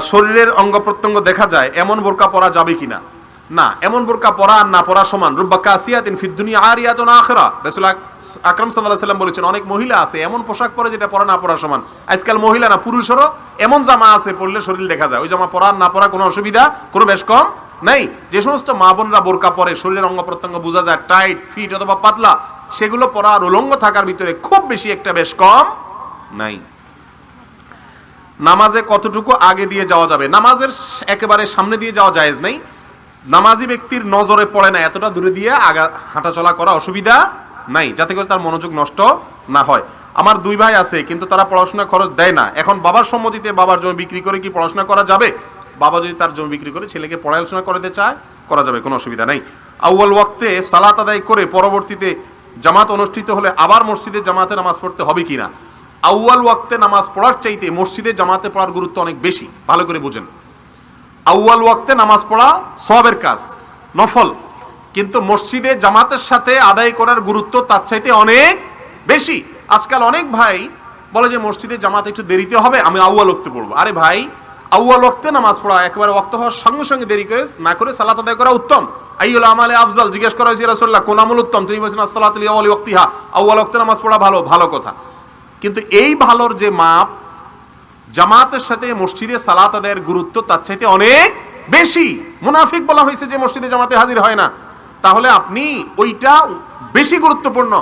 শরীরের অঙ্গ প্রত্যঙ্গ দেখা যায় এমন বোরকা পরা যাবে কিনা? না, এমন বোরকা পরা আর না পরা সমান। রুব্বা কাসিয়াতিন ফিদ দুনিয়া আরিয়াতুন আখিরা, রাসূল আকরাম সাল্লাল্লাহু আলাইহি ওয়াসাল্লাম বলেছেন অনেক মহিলা আছে এমন পোশাক পরে যেটা পরা না পরা সমান। আজকাল মহিলা না পুরুষেরও এমন জামা আছে পরলে শরীর দেখা যায়, ওই জামা পরা না পরা কোনো অসুবিধা, কোনো বেশ কম নাই। যে সমস্ত মা বোনরা বোরকা পরে শরীরের অঙ্গ প্রত্যঙ্গ বোঝা যায় টাইট ফিট অথবা পাতলা, সেগুলো পরা আর উলঙ্গ থাকার ভিতরে খুব বেশি একটা বেশ কম নাই। নামাজে কতটুকু আগে দিয়ে যাওয়া যাবে? নামাজের একেবারে সামনে দিয়ে যাওয়া জায়েজ নাই। নামাজি ব্যক্তির নজরে পড়ে না এতটা দূরে দিয়ে আগা হাঁটাচলা করা অসুবিধা নাই, যাতে করে তার মনোযোগ নষ্ট না হয়। আমার দুই ভাই আছে কিন্তু তারা পড়াশোনা খরচ দেয় না, এখন বাবার সম্মতিতে বাবার জমি বিক্রি করে কি পড়াশোনা করা যাবে? বাবা যদি তার জমি বিক্রি করে ছেলেকে পড়াশোনা করাতে চায় করা যাবে, কোনো অসুবিধা নাই। আউয়াল ওয়াক্তে সালাত আদায় করে পরবর্তীতে জামাত অনুষ্ঠিত হলে আবার মসজিদে জামাতে নামাজ পড়তে হবে কিনা? আউয়াল ওয়াক্তে নামাজ পড়ার চাইতে মসজিদে জামাতে পড়ার গুরুত্ব অনেক বেশি, ভালো করে বুঝেন। আউয়াল ওয়াক্তে নামাজ পড়া সওয়াবের কাজ, নফল, কিন্তু মসজিদে জামাতের সাথে আদায় করার গুরুত্ব তার চাইতে অনেক বেশি। আজকাল অনেক ভাই বলে যে মসজিদে জামাত একটু দেরিতে হবে, আমি আউয়াল ওয়াক্তে পড়বো। আরে ভাই, আউয়াল ওয়াক্তে নামাজ পড়া একেবারে ওয়াক্ত হওয়ার সঙ্গে সঙ্গে দেরি করে না করে সালাত আদায় করা উত্তম। আইয়ুল আমালে আফজাল জিজ্ঞেস করা হয়েছে রাসূলুল্লাহ কোন আমল উত্তম? তিনি বলেছেন আসসালাতু লিআওয়ালি ওয়াক্তিহা, আউয়াল ওয়াক্তে নামাজ পড়া ভালো, ভালো কথা। কিন্তু এই ভালোর যে মাপ, জামাতের সাথে মসজিদে সালাত আদায়ের গুরুত্ব তার চাইতে অনেক বেশি। মুনাফিক বলা হয়েছে যে মসজিদে জামাতে হাজির হয় না, তাহলে আপনি ওইটা বেশি গুরুত্বপূর্ণ,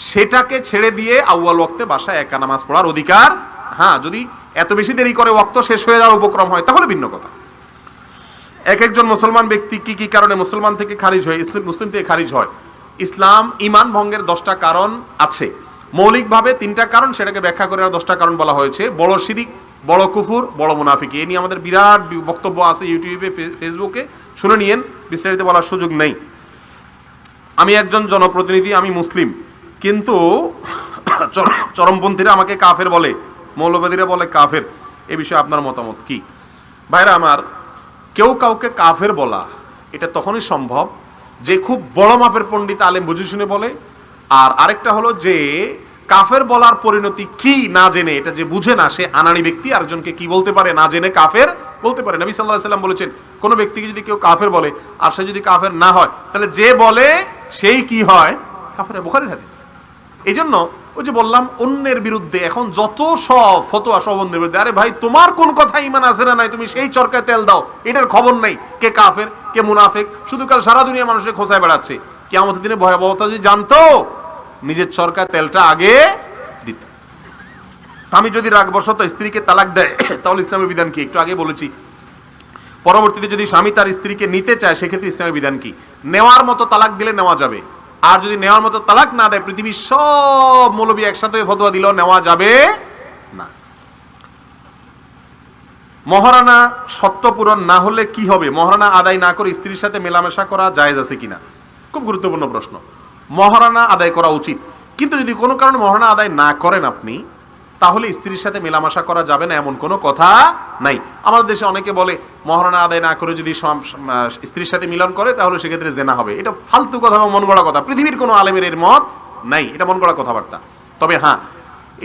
সেটাকে ছেড়ে দিয়ে আউয়াল ওয়াক্তে বাসায় একা নামাজ পড়ার অধিকার। হ্যাঁ, যদি এত বেশি দেরি করে ওয়াক্ত শেষ হয়ে যাওয়ার উপক্রম হয় তাহলে ভিন্ন কথা। একজন মুসলমান ব্যক্তি কি কি কারণে মুসলমান থেকে খারিজ হয়, মুসলিম থেকে খারিজ হয়? ইসলাম ঈমান ভঙ্গের 10টা কারণ আছে, মৌলিকভাবে 3টা কারণ, সেটাকে ব্যাখ্যা করে আর 10টা কারণ বলা হয়েছে। বড় শিরিক, বড় কুফর, বড় মুনাফিকি। এই নিয়ে আমাদের বিরাট বক্তব্য আছে ইউটিউবে, ফেসবুকে, শুনে নিয়েন, বিস্তারিত বলার সুযোগ নেই। আমি একজন জনপ্রতিনিধি, আমি মুসলিম, কিন্তু চরমপন্থীরা আমাকে কাফের বলে, মৌলবাদীরা বলে কাফের। এ বিষয়ে আপনার মতামত কি? ভাইরা আমার, কেউ কাউকে কাফের বলা এটা তখনই সম্ভব যে খুব বড় মাপের পণ্ডিত আলেম বুঝে শুনে বলে, আর আরেকটা হলো যে কাফের বলার পরিণতি কি না জেনে, এটা যে বুঝে না সে আনাড়ি ব্যক্তি আরেকজনকে কি বলতে পারে, না জেনে কাফের বলতে পারে। নবী সাল্লাল্লাহু আলাইহি সাল্লাম বলেছেন কোন ব্যক্তিকে যদি কেউ কাফের বলে আর সে যদি কাফের না হয় তাহলে যে বলে সেই কি হয়, কাফের। বুখারীর হাদিস। এই জন্য ওই যে বললাম অন্যের বিরুদ্ধে এখন যত সব ফতোয়া সব অন্যের বিরুদ্ধে। আরে ভাই, তোমার কোন কথা ঈমান আছে না নাই, তুমি সেই চরকায় তেল দাও, এটার খবর নেই কে কাফের কে মুনাফিক। শুধু কাল সারা দুনিয়া মানুষের খোঁচায় বেড়াচ্ছে। কিয়ামতের দিনে ভয়াবহতা যদি জানতো নিজের চরকায় তেলটা আগে দিত। স্বামী যদি রাগবশত স্ত্রীকে তালাক দেয় তাহলে ইসলামের বিধান কি? একটু আগে বলেছি। পরবর্তীতে যদি স্বামী তার স্ত্রীকে নিতে চায় সেক্ষেত্রে ইসলামের বিধান কি? নেওয়ার মতো তালাক দিলে নেওয়া যাবে, আর যদি নেওয়ার মতো তালাক না দেয়, পৃথিবীর সব মৌলবী একসাথে ফতোয়া দিলেও নেওয়া যাবে না। মহারানা সত্য পূরণ না হলে কি হবে? মহারানা আদায় না করে স্ত্রীর সাথে মেলামেশা করা জায়েজ আছে কিনা? খুব গুরুত্বপূর্ণ প্রশ্ন। মহারানা আদায় করা উচিত, কিন্তু যদি কোনো কারণে মহারানা আদায় না করেন আপনি, তাহলে স্ত্রীর সাথে মেলামেশা করা যাবে না এমন কোনো কথা নাই। আমাদের দেশে অনেকে বলে মহারানা আদায় না করে যদি স্ত্রীর সাথে মিলন করে তাহলে সেক্ষেত্রে জেনা হবে। এটা ফালতু কথা বা মন গড়া কথা, পৃথিবীর কোনো আলেমের এর মত নাই, এটা মন গড়া কথাবার্তা। তবে হ্যাঁ,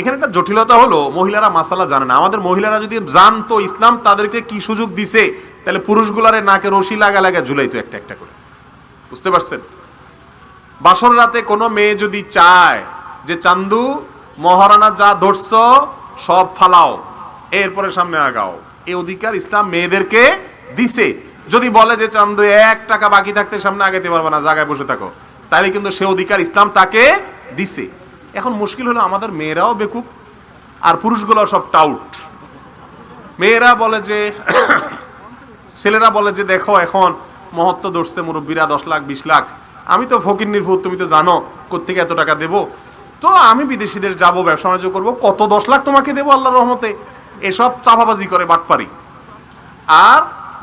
এখানে একটা জটিলতা হলো মহিলারা মাসালা জানে না। আমাদের মহিলারা যদি জানতো ইসলাম তাদেরকে কি সুযোগ দিছে, তাহলে পুরুষগুলারে নাকে রশি লাগা লাগা ঝুলাইতো একটা একটা করে। বুঝতে পারছেন? বাসর রাতে কোনো মেয়ে যদি চায় যে চান্দু মহারানা যা ধরছ সব ফালাও, এরপরে সামনে আগাও, এই অধিকার ইসলাম মেয়েদেরকে দিছে। যদি বলে যে চান্দু 1 টাকা বাকি থাকতে সামনে আগাইতে পারবে না, জায়গায় বসে থাকো, তাহলে কিন্তু সে অধিকার ইসলাম তাকে দিছে। এখন মুশকিল হলো আমাদের মেয়েরাও বেকুব আর পুরুষগুলো সব টাউট। মেয়েরা বলে যে ছেলেরা বলে যে দেখো এখন মহত্ব ধরছে মুরব্বীরা 10 লাখ 20 লাখ, আমি তো ফকির নির্ভর, তুমি তো জানো কোত্থেকে এত টাকা দেবো, তো আমি বিদেশিদের যাবো, ব্যবসা বাণিজ্য করবো, কত 10 লাখ তোমাকে দেবো আল্লাহর রহমতে। এসব চাপাবাজি করে বাটপারি। আর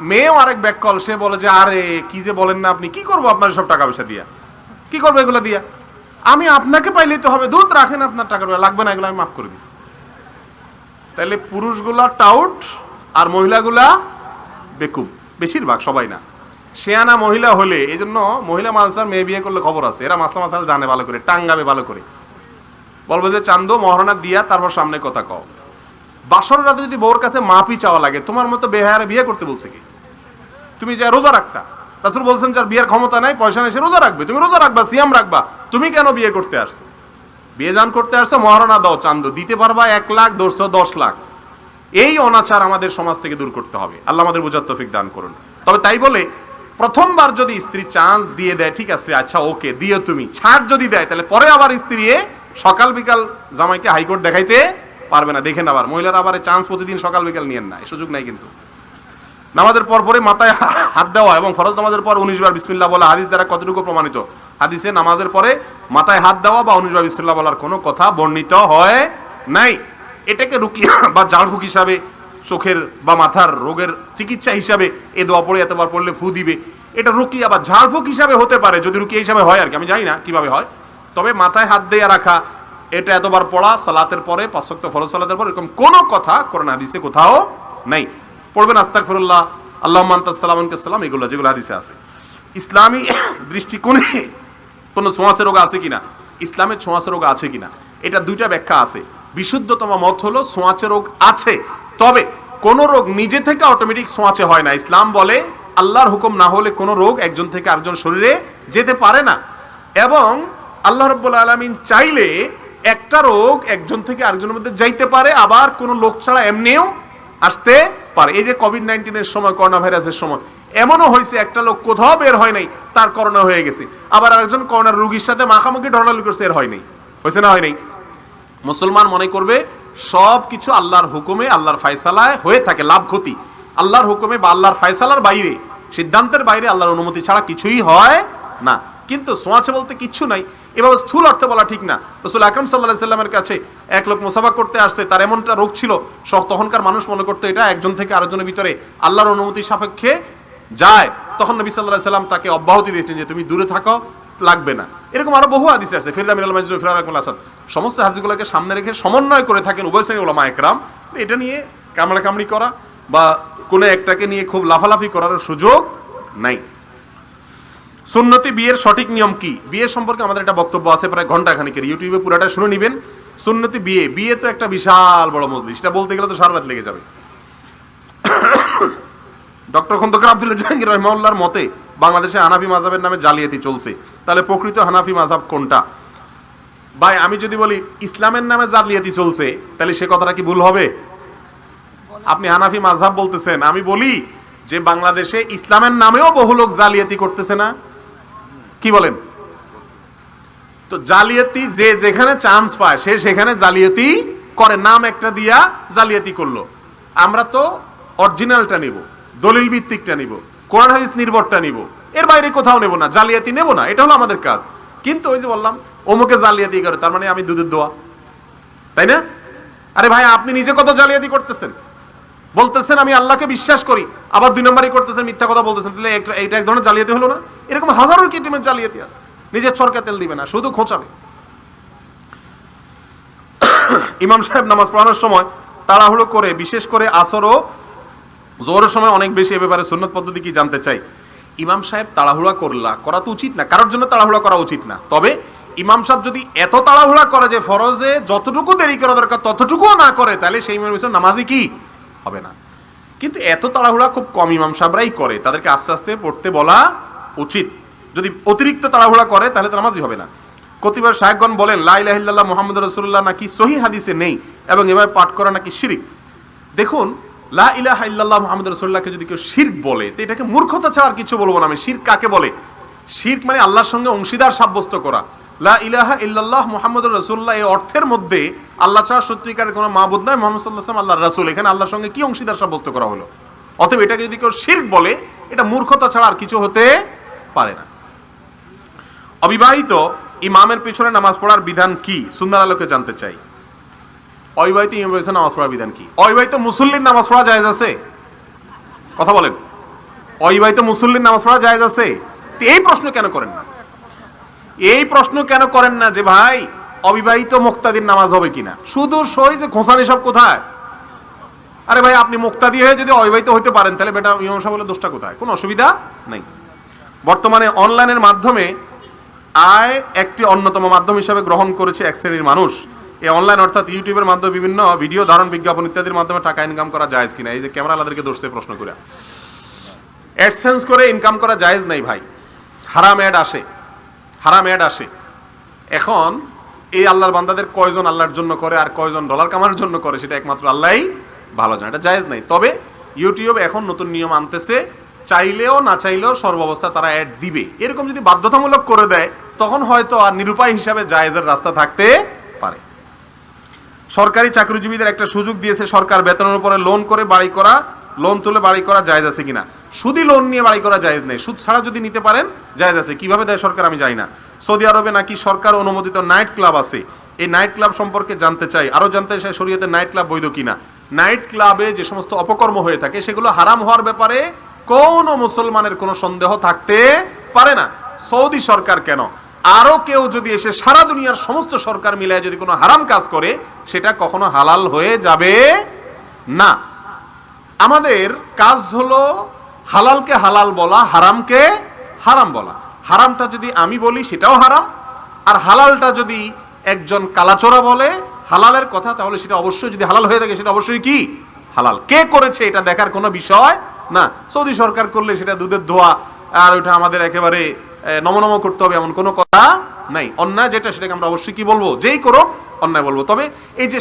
মেয়েও আরেক ব্যাককল, সে বলে যে আরে কি যে বলেন না আপনি, কি করবো আপনার সব টাকা পয়সা দিয়া, কি করবো এগুলো দিয়া, আমি আপনাকে পাইলেই তো হবে, দুধ রাখেন আপনার টাকা লাগবে না, এগুলো আমি মাফ করে দিচ্ছি। তাহলে পুরুষগুলা টাউট আর মহিলাগুলা বেকুব, বেশিরভাগ, সবাই না। শেয়ানা মহিলা হলে, এই জন্য মহিলা মানুষের মেয়ে বিয়ে করলে খবর আছে, এরা মাসলা মাসাল জানে ভালো করে, টাঙ্গাবে ভালো করে, বলবো যে চান্দো মহারণা দিয়া তারপর সামনে কথা কও, বাসর রাতে যদি বউর কাছে মাপি চাওয়া লাগে, তোমার মতো বেহায়ারে বিয়ে করতে বলছে কি? তুমি যা রোজা রাখতা, রাসূল বলছেন যার বিয়ের ক্ষমতা নাই, পয়সা নেই, সে রোজা রাখবে। তুমি রোজা রাখবা, সিয়াম রাখবা, তুমি কেন বিয়ে করতে আসছো? বিয়ে জান করতে আসছে, মহারণা দাও, চান্দ দিতে পারবা 1 লাখ, 10 লাখ। এই অনাচার আমাদের সমাজ থেকে দূর করতে হবে। আল্লাহ আমাদের বুঝার তৌফিক দান করুন। তবে তাই বলে প্রথমবার যদি স্ত্রী চান্স দিয়ে দেয়, ঠিক আছে, আচ্ছা ওকে দিও, তুমি ছাড় যদি দেয়, তাহলে পরে আবার স্ত্রী সকাল বিকাল জামাইকে হাইকোর্ট দেখাইতে পারবে না। দেখেন আবার মহিলারা আবার চান্স প্রতিদিন সকাল বিকাল নিয়েন না, এই সুযোগ নাই। কিন্তু নামাজের পর পরে মাথায় হাত দেওয়া এবং ফরজ নামাজের পর 19 বার বিসমিল্লাহ বলা হাদিস দ্বারা কতটুকু প্রমাণিত? হাদিসে নামাজের পরে মাথায় হাত দেওয়া বা 19 বার বিসমিল্লাহ বলার কোনো কথা বর্ণিত হয় নাই। এটাকে রুকিয়া বা ঝাড়ফুঁক হিসাবে, চোখের বা মাথার রোগের চিকিৎসা হিসাবে এ দোয়া পড়ে এতবার পড়লে ফু দিবে, এটা রুকিয়া বা ঝাড়ফুঁক হিসাবে হতে পারে, যদি রুকিয়া হিসাবে হয় আর কি, আমি জানি না কিভাবে হয়। তবে মাথায় হাত দিয়ে রাখা, এটা এতবার পড়া সালাতের পরে, 5 ওয়াক্ত ফরজ সালাতের পরে, এরকম কোনো কথা কোরআন হাদিসে কোথাও নাই। পড়বেন আস্তাগফিরুল্লাহ, আল্লাহুম্মা আনতাস সালাম ওয়া আনতাস সালাম, এগুলো যেগুলো হাদিসে আছে। ইসলামী দৃষ্টিকোণে কোনো ছোঁয়াচে রোগ আছে কিনা, ইসলামের ছোঁয়াচে রোগ আছে কিনা, এটা দুইটা ব্যাখ্যা আছে। বিশুদ্ধতম মত হলো ছোঁয়াচে রোগ আছে, তবে কোন রোগ নিজে থেকে অটোমেটিক ছোঁয়াচে হয় না। ইসলাম বলে আল্লাহর হুকুম না হলে কোনো রোগ একজন থেকে আরেকজন শরীরে যেতে পারে না, এবং আল্লাহ রাব্বুল আলামিন চাইলে একটা রোগ একজন থেকে আরেকজনের মধ্যে যাইতে পারে, আবার কোনো লোক ছাড়া এমনিও আসতে পারে। এই যে কোভিড-19 এর সময়, করোনা ভাইরাসের সময় এমনও হয়েছে একটা লোক কোথাও বের হয় নাই, তার করোনা হয়ে গেছে, আবার আরেকজন করোনার রোগীর সাথে মাখামাখি ঢলাঢলি করছে, এর হয় নাই। হয়েছে না হয় নাই? মুসলমান মনে করবে সব কিছু আল্লাহর হুকুমে, আল্লাহর ফয়সালায় হয়ে থাকে, লাভ ক্ষতি আল্লাহর হুকুমে বা আল্লাহর ফয়সালার বাইরে, সিদ্ধান্তের বাইরে, আল্লাহর অনুমতি ছাড়া কিছুই হয় না। কিন্তু ছোঁয়াচে বলতে কিচ্ছু নাই, এভাবে স্থূল অর্থে বলা ঠিক না। রাসূল আকরাম সাল্লাল্লাহু আলাইহি সাল্লামের কাছে এক লোক মুসাফা করতে আসছে, তার এমনটা রোগ ছিল, তখনকার মানুষ মনে করতো এটা একজন থেকে আরেকজনের ভিতরে আল্লাহর অনুমতি সাপেক্ষে যায়। তখন নবী সাল্লাল্লাহু আলাইহি সাল্লাম তাকে অব্যাহতি দিয়েছেন যে তুমি দূরে থাকো, লাগবে না। এরকম আরো বহু হাদিস আছে। ফিরদা মিনাল মাজিদ ওয়া ফিরারাকুল আসাদ, সমস্ত হাদিসগুলোকে সামনে রেখে সমন্বয় করে থাকেন উভয় শ্রেণীর উলামা একরাম। এটা নিয়ে কামড়াকামড়ি করা বা কোনো একটাকে নিয়ে খুব লাফালাফি করার সুযোগ নাই। সুন্নতি বিয়ের সঠিক নিয়ম কি? বিয়ে সম্পর্কে আমাদের একটা বক্তব্য আছে প্রায় ঘন্টাখানিকের, ইউটিউবে পুরাটা শুনে নেবেন। সুন্নতি বিয়ে তো একটা বিশাল বড় মজলিস, এটা বলতে গেলে তো সারা রাত লেগে যাবে। ডক্টর খন্দকার আব্দুল্লাহ জাহাঙ্গীর রাহিমাহুল্লাহর মতে বাংলাদেশে হানাফি মাযহাবের নামে জালিয়াতি চলছে। তাহলে প্রকৃত হানাফি মাযহাব কোনটা? ভাই আমি যদি বলি ইসলামের নামে জালিয়াতি চলছে, তাহলে সে কথাটা কি ভুল হবে? আপনি হানাফি মাযহাব বলতেছেন, আমি বলি যে বাংলাদেশে ইসলামের নামেও বহু লোক জালিয়াতি করতেছে না, কি বলেন? তো জালিয়াতি যে যেখানে চান্স পায় সে সেখানে জালিয়াতি করে, নাম একটা দিয়া জালিয়াতি করলো। আমরা তো অরিজিনালটা নিব, দলিল ভিত্তিকটা নিব, কোরআন হাদিস নির্ভরটা নিব, এর বাইরে কোথাও নেব না, জালিয়াতি নেব না, এটা হলো আমাদের কাজ। কিন্তু ওই যে বললাম অমুকে জালিয়াতি করে, তার মানে আমি দুধের দোয়া, তাই না? আরে ভাই আপনি নিজে কত জালিয়াতি করতেছেন, বলতেছেন আমি আল্লাহকে বিশ্বাস করি, আবার 2 নম্বরই করতেছেন, মিথ্যা কথা বলতেছেন, তাহলে এইটা এক ধরনের জালিয়াতি হলো না? এরকম হাজারো কিটিমের জালিয়াতি আছে। নিজের চরকা তেল দিবে না, শুধু খোঁচাবে। ইমাম সাহেব নামাজ পড়ানোর সময় তাড়াহুড়ো করে, বিশেষ করে আসর ও জোহরের সময় অনেক বেশি, এ ব্যাপারে সুন্নত পদ্ধতি কি জানতে চাই। ইমাম সাহেব তাড়াহুড়া করা তো উচিত না, কারোর জন্য তাড়াহুড়া করা উচিত না। তবে ইমাম সাহেব যদি এত তাড়াহুড়া করে যে ফরজে যতটুকু দেরি করা দরকার ততটুকুও না করে, তাহলে সেই ইমামের নামাজই কি হবে না। কিন্তু এত তাড়াহুড়া খুব কম ইমাম সাহেবরাই করে, তাদেরকে আস্তে আস্তে পড়তে বলা উচিত। যদি অতিরিক্ত তাড়াহুড়া করে তাহলে তো নামাজই হবে না। কতিপয় শায়খগণ বলেন লা ইলাহা ইল্লাল্লাহ মুহাম্মাদুর রাসূলুল্লাহ নাকি সহিহ হাদিসে নেই এবং এভাবে পাঠ করা নাকি শিরক। দেখুন, লা ইলাহা ইল্লাল্লাহ মুহাম্মাদুর রাসূলুল্লাহকে যদি কেউ শিরক বলে তো এটাকে মূর্খতা ছাড়া আর কিছু বলবো না আমি। শিরক কাকে বলে? শিরক মানে আল্লাহর সঙ্গে অংশীদার সাব্যস্ত করা। লা ইলাহা ইল্লাল্লাহ মুহাম্মাদুর রাসূলুল্লাহ এই অর্থের মধ্যে আল্লাহ ছাড়া সত্যিকারের কোনো মাবুদ নয়, মুহাম্মদ সাল্লাল্লাহু আলাইহি ওয়াসাল্লাম আল্লাহর রাসূল, এখানে আল্লাহর সঙ্গে কি অংশীদার সাব্যস্ত করা হলো? অতএব এটাকে যদি কেউ শিরক বলে এটা মূর্খতা ছাড়া আর কিছু হতে পারে না। অবিবাহিত ইমামের পিছনে নামাজ পড়ার বিধান কি সুন্নাহর আলোকে জানতে চাই। অবিবাহিত ইমামের পিছনে নামাজ পড়ার বিধান কি? অবিবাহিত মুসল্লির নামাজ পড়া জায়েজ আছে? কথা বলেন, অবিবাহিত মুসল্লির নামাজ পড়া জায়েজ আছে? এই প্রশ্ন কেন করেন না? এই প্রশ্ন কেন করেন না যে ভাই অবিবাহিত মুক্তাদির নামাজ হবে কিনা? শুধু সই যে খোঁসানি সব কোথায়? আরে ভাই আপনি মুক্তাদি হয়ে যদি অবিবাহিত হইতে পারেন তাহলে বেটা ইমাম সাহেব বলে দোষটা কোথায়? কোনো অসুবিধা নেই। বর্তমানে অনলাইনের মাধ্যমে আয় একটি অন্যতম মাধ্যম হিসাবে গ্রহণ করেছে এক শ্রেণীর মানুষ। এই অনলাইন অর্থাৎ ইউটিউবের মাধ্যমে বিভিন্ন ভিডিও ধারণ বিজ্ঞাপন ইত্যাদির মাধ্যমে টাকা ইনকাম করা জায়েজ কিনা? এই যে ক্যামেরা আলাদেরকে দোষে প্রশ্ন করে অ্যাডসেন্স করে ইনকাম করা জায়েজ নাই ভাই, হারাম অ্যাড আসে, হারাম অ্যাড আসে। এখন এই আল্লাহর বান্দাদের কয়জন আল্লাহর জন্য করে আর কয়জন ডলার কামানোর জন্য করে সেটা একমাত্র আল্লাহই ভালো জানে, এটা জায়েজ নাই। তবে ইউটিউব এখন নতুন নিয়ম আনতেছে, চাইলেও না চাইলেও সর্বাবস্থা তারা অ্যাড দিবে। এরকম যদি বাধ্যতামূলক করে দেয় তখন হয়তো আর নিরুপায় হিসাবে জায়েজের রাস্তা থাকতে পারে। সরকারি চাকরিজীবীদের একটা সুযোগ দিয়েছে সরকার, বেতনের উপরে লোন করে বাড়ি করা, লোন তুলে বাড়ি করা জায়েজ আছে কিনা? শুধু লোন নিয়ে বাড়ি করা জায়েজ নেই, সুদ ছাড়া যদি নিতে পারেন জায়েজ আছে। কিভাবে দেয় সরকার আমি জানি না। সৌদি আরবে নাকি সরকার অনুমোদিত নাইট ক্লাব আছে, এই নাইট ক্লাব সম্পর্কে জানতে চাই, আরো জানতে চাই শরীয়তে নাইট ক্লাব বৈধ কিনা। নাইট ক্লাবে যে সমস্ত অপকর্ম হয়ে থাকে সেগুলো হারাম হওয়ার ব্যাপারে কোনো মুসলমানের কোনো সন্দেহ থাকতে পারে না। সৌদি সরকার কেন, আরো কেউ যদি এসে সারা দুনিয়ার সমস্ত সরকার মিলায় যদি কোনো হারাম কাজ করে সেটা কখনো হালাল হয়ে যাবে না। আমাদের কাজ হলো হালালকে হালাল বলা, হারামকে হারাম বলা। হারামটা যদি আমি বলি সেটাও হারাম, আর হালালটা যদি একজন কালাচোরা বলে হালালের কথা তাহলে সেটা অবশ্যই, যদি হালাল হয়ে থাকে সেটা অবশ্যই কি হালাল। কে করেছে এটা দেখার কোনো বিষয় না। সৌদি সরকার করলে সেটা দুধের ধোয়া, আর ওইটা আমাদের একেবারে নমনম করতে হবে এমন কোনো কথা নাই। অন্যায় যেটা সেটাকে আমরা অবশ্যই কি বলবো, যেই করুক অন্যায় বলবো। তবে এই যে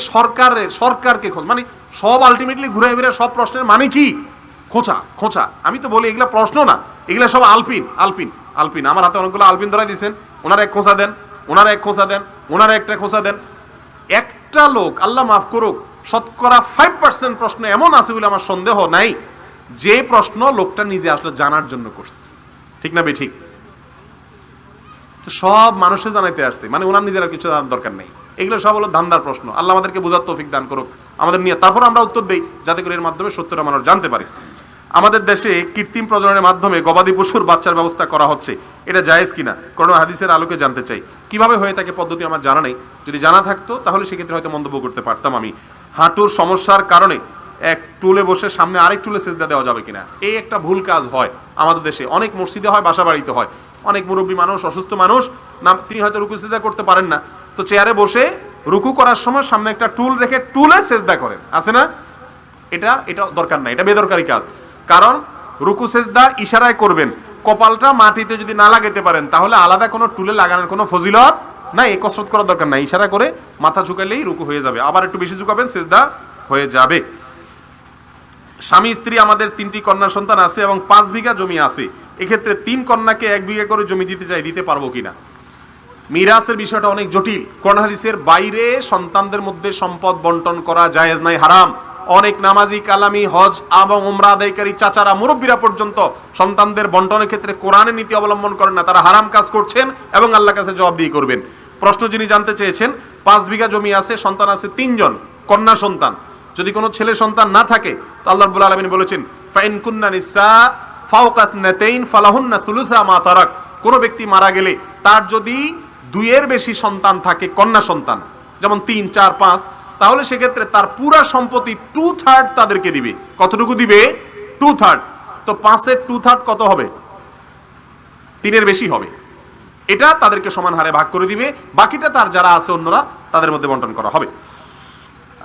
সরকারকে মানে সব আলটিমেটলি ঘুরে ফিরে সব প্রশ্নের মানে কি খোঁচা খোঁচা। আমি তো বলি এগুলা প্রশ্ন না, এগুলা সব আলপিন আলপিন আলপিন। আমার হাতে অনেকগুলো আলপিন ধরাই দিয়েছেন, ওনারা এক খোঁচা দেন, ওনারা এক খোঁচা দেন, ওনারা একটা খোঁচা দেন। একটা লোক আল্লাহ মাফ করুক শতকরা 5% প্রশ্ন এমন আছে বলে আমার সন্দেহ নাই যে প্রশ্ন লোকটা নিজে আসলে জানার জন্য করছে। ঠিক না বে ঠিক? সব মানুষে জানাইতে আসছে, মানে ওনার নিজের আর কিছু জানার দরকার নেই। এগুলো সব হলো ধান্দার প্রশ্ন। আল্লাহ আমাদেরকে বোঝার তৌফিক দান করুক আমাদের নিয়ে, তারপর আমরা উত্তর দেই যাতে করে এর মাধ্যমে সত্যটা মানুষ জানতে পারে। আমাদের দেশে কৃত্রিম প্রজননের মাধ্যমে গবাদি পশুর বাচ্চার ব্যবস্থা করা হচ্ছে, এটা জায়েজ কিনা? কোরআন হাদিসের আলোকে জানতে চাই। কিভাবে হয়ে থাকে পদ্ধতি আমার জানা নেই, যদি জানা থাকতো তাহলে সেক্ষেত্রে হয়তো মন্তব্য করতে পারতাম আমি। হাঁটুর সমস্যার কারণে এক টুলে বসে সামনে আরেক টুলে সেজদা দেওয়া যাবে কিনা? এই একটা ভুল কাজ হয় আমাদের দেশে, অনেক মসজিদে হয়, বাসা বাড়িতে হয়। অনেক মুরব্বী মানুষ, অসুস্থ মানুষ, তিনি হয়তো রুকু সেজদা করতে পারেন না, তো চেয়ারে বসে রুকু করার সময় সামনে একটা টুল রেখে টুলে সেজদা করেন, আছে না? এটা দরকার নাই, এটা বেদরকারি কাজ। কারণ রুকু সেজদা ইশারায় করবেন, কপালটা মাটিতে যদি না লাগাতে পারেন তাহলে আলাদা কোনো টুলে লাগানোর কোনো ফজিলত নাই, এই কসরত করার দরকার নাই। ইশারা করে মাথা ঝুঁকালেই রুকু হয়ে যাবে, আবার একটু বেশি ঝুঁকাবেন সেজদা হয়ে যাবে। স্বামী স্ত্রী আমাদের 3টি কন্যা সন্তান আছে এবং 5 বিঘা জমি আছে, এক্ষেত্রে 3 কন্যাকে 1 বিঘা করে জমি দিতে চাই, দিতে পারবো কিনা? মিরাসের বিষয়টা অনেক জটিল। কোরআন হাদিসের বাইরে সন্তানদের মধ্যে সম্পদ বন্টন করা জায়েজ নাই, হারাম। অনেক নামাজি, কালামি, হজ এবং উমরা আদায়কারী চাচারা, মুরব্বীরা পর্যন্ত সন্তানদের বন্টনের ক্ষেত্রে কোরআনের নীতি অবলম্বন করেন না, তারা হারাম কাজ করছেন এবং আল্লাহর কাছে জবাবদিহি করবেন। প্রশ্ন যিনি জানতে চেয়েছেন, 5 বিঘা জমি আছে, সন্তান আছে 3 জন, কন্যা সন্তান। যদি কোনো ছেলে সন্তান না থাকে তো আল্লাহ রাব্বুল আলামিন বলেছেন ফাইন কুন্না নিসা ফাওকা ইসনাতাইন ফালাহুন্না সুলুসা মা তারাক। কোন ব্যক্তি মারা গেলে তার যদি 2-এর বেশি সন্তান থাকে, কন্যা সন্তান, যেমন 3, 4, 5, তাহলে সেক্ষেত্রে তার পুরা সম্পত্তি 2/3 তাদেরকে দিবে। কতটুকু দিবে? 2/3। তো 5-এর 2/3 কত হবে? 3-এর বেশি হবে। এটা তাদেরকে সমান হারে ভাগ করে দিবে, বাকিটা তার যারা আছে অন্যরা তাদের মধ্যে বন্টন করা হবে।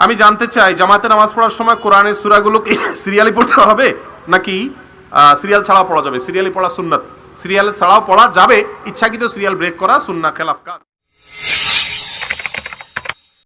আমি জানতে চাই জামাতে নামাজ পড়ার সময় কোরআনের সূরাগুলো কি সিরিয়ালি পড়তে হবে নাকি সিরিয়াল ছাড়াও পড়া যাবে? সিরিয়ালি পড়া সুন্নাত, সিরিয়াল ছাড়াও পড়া যাবে, ইচ্ছাকৃত সিরিয়াল ব্রেক করা সুন্নাহ খেলাফ কাজ।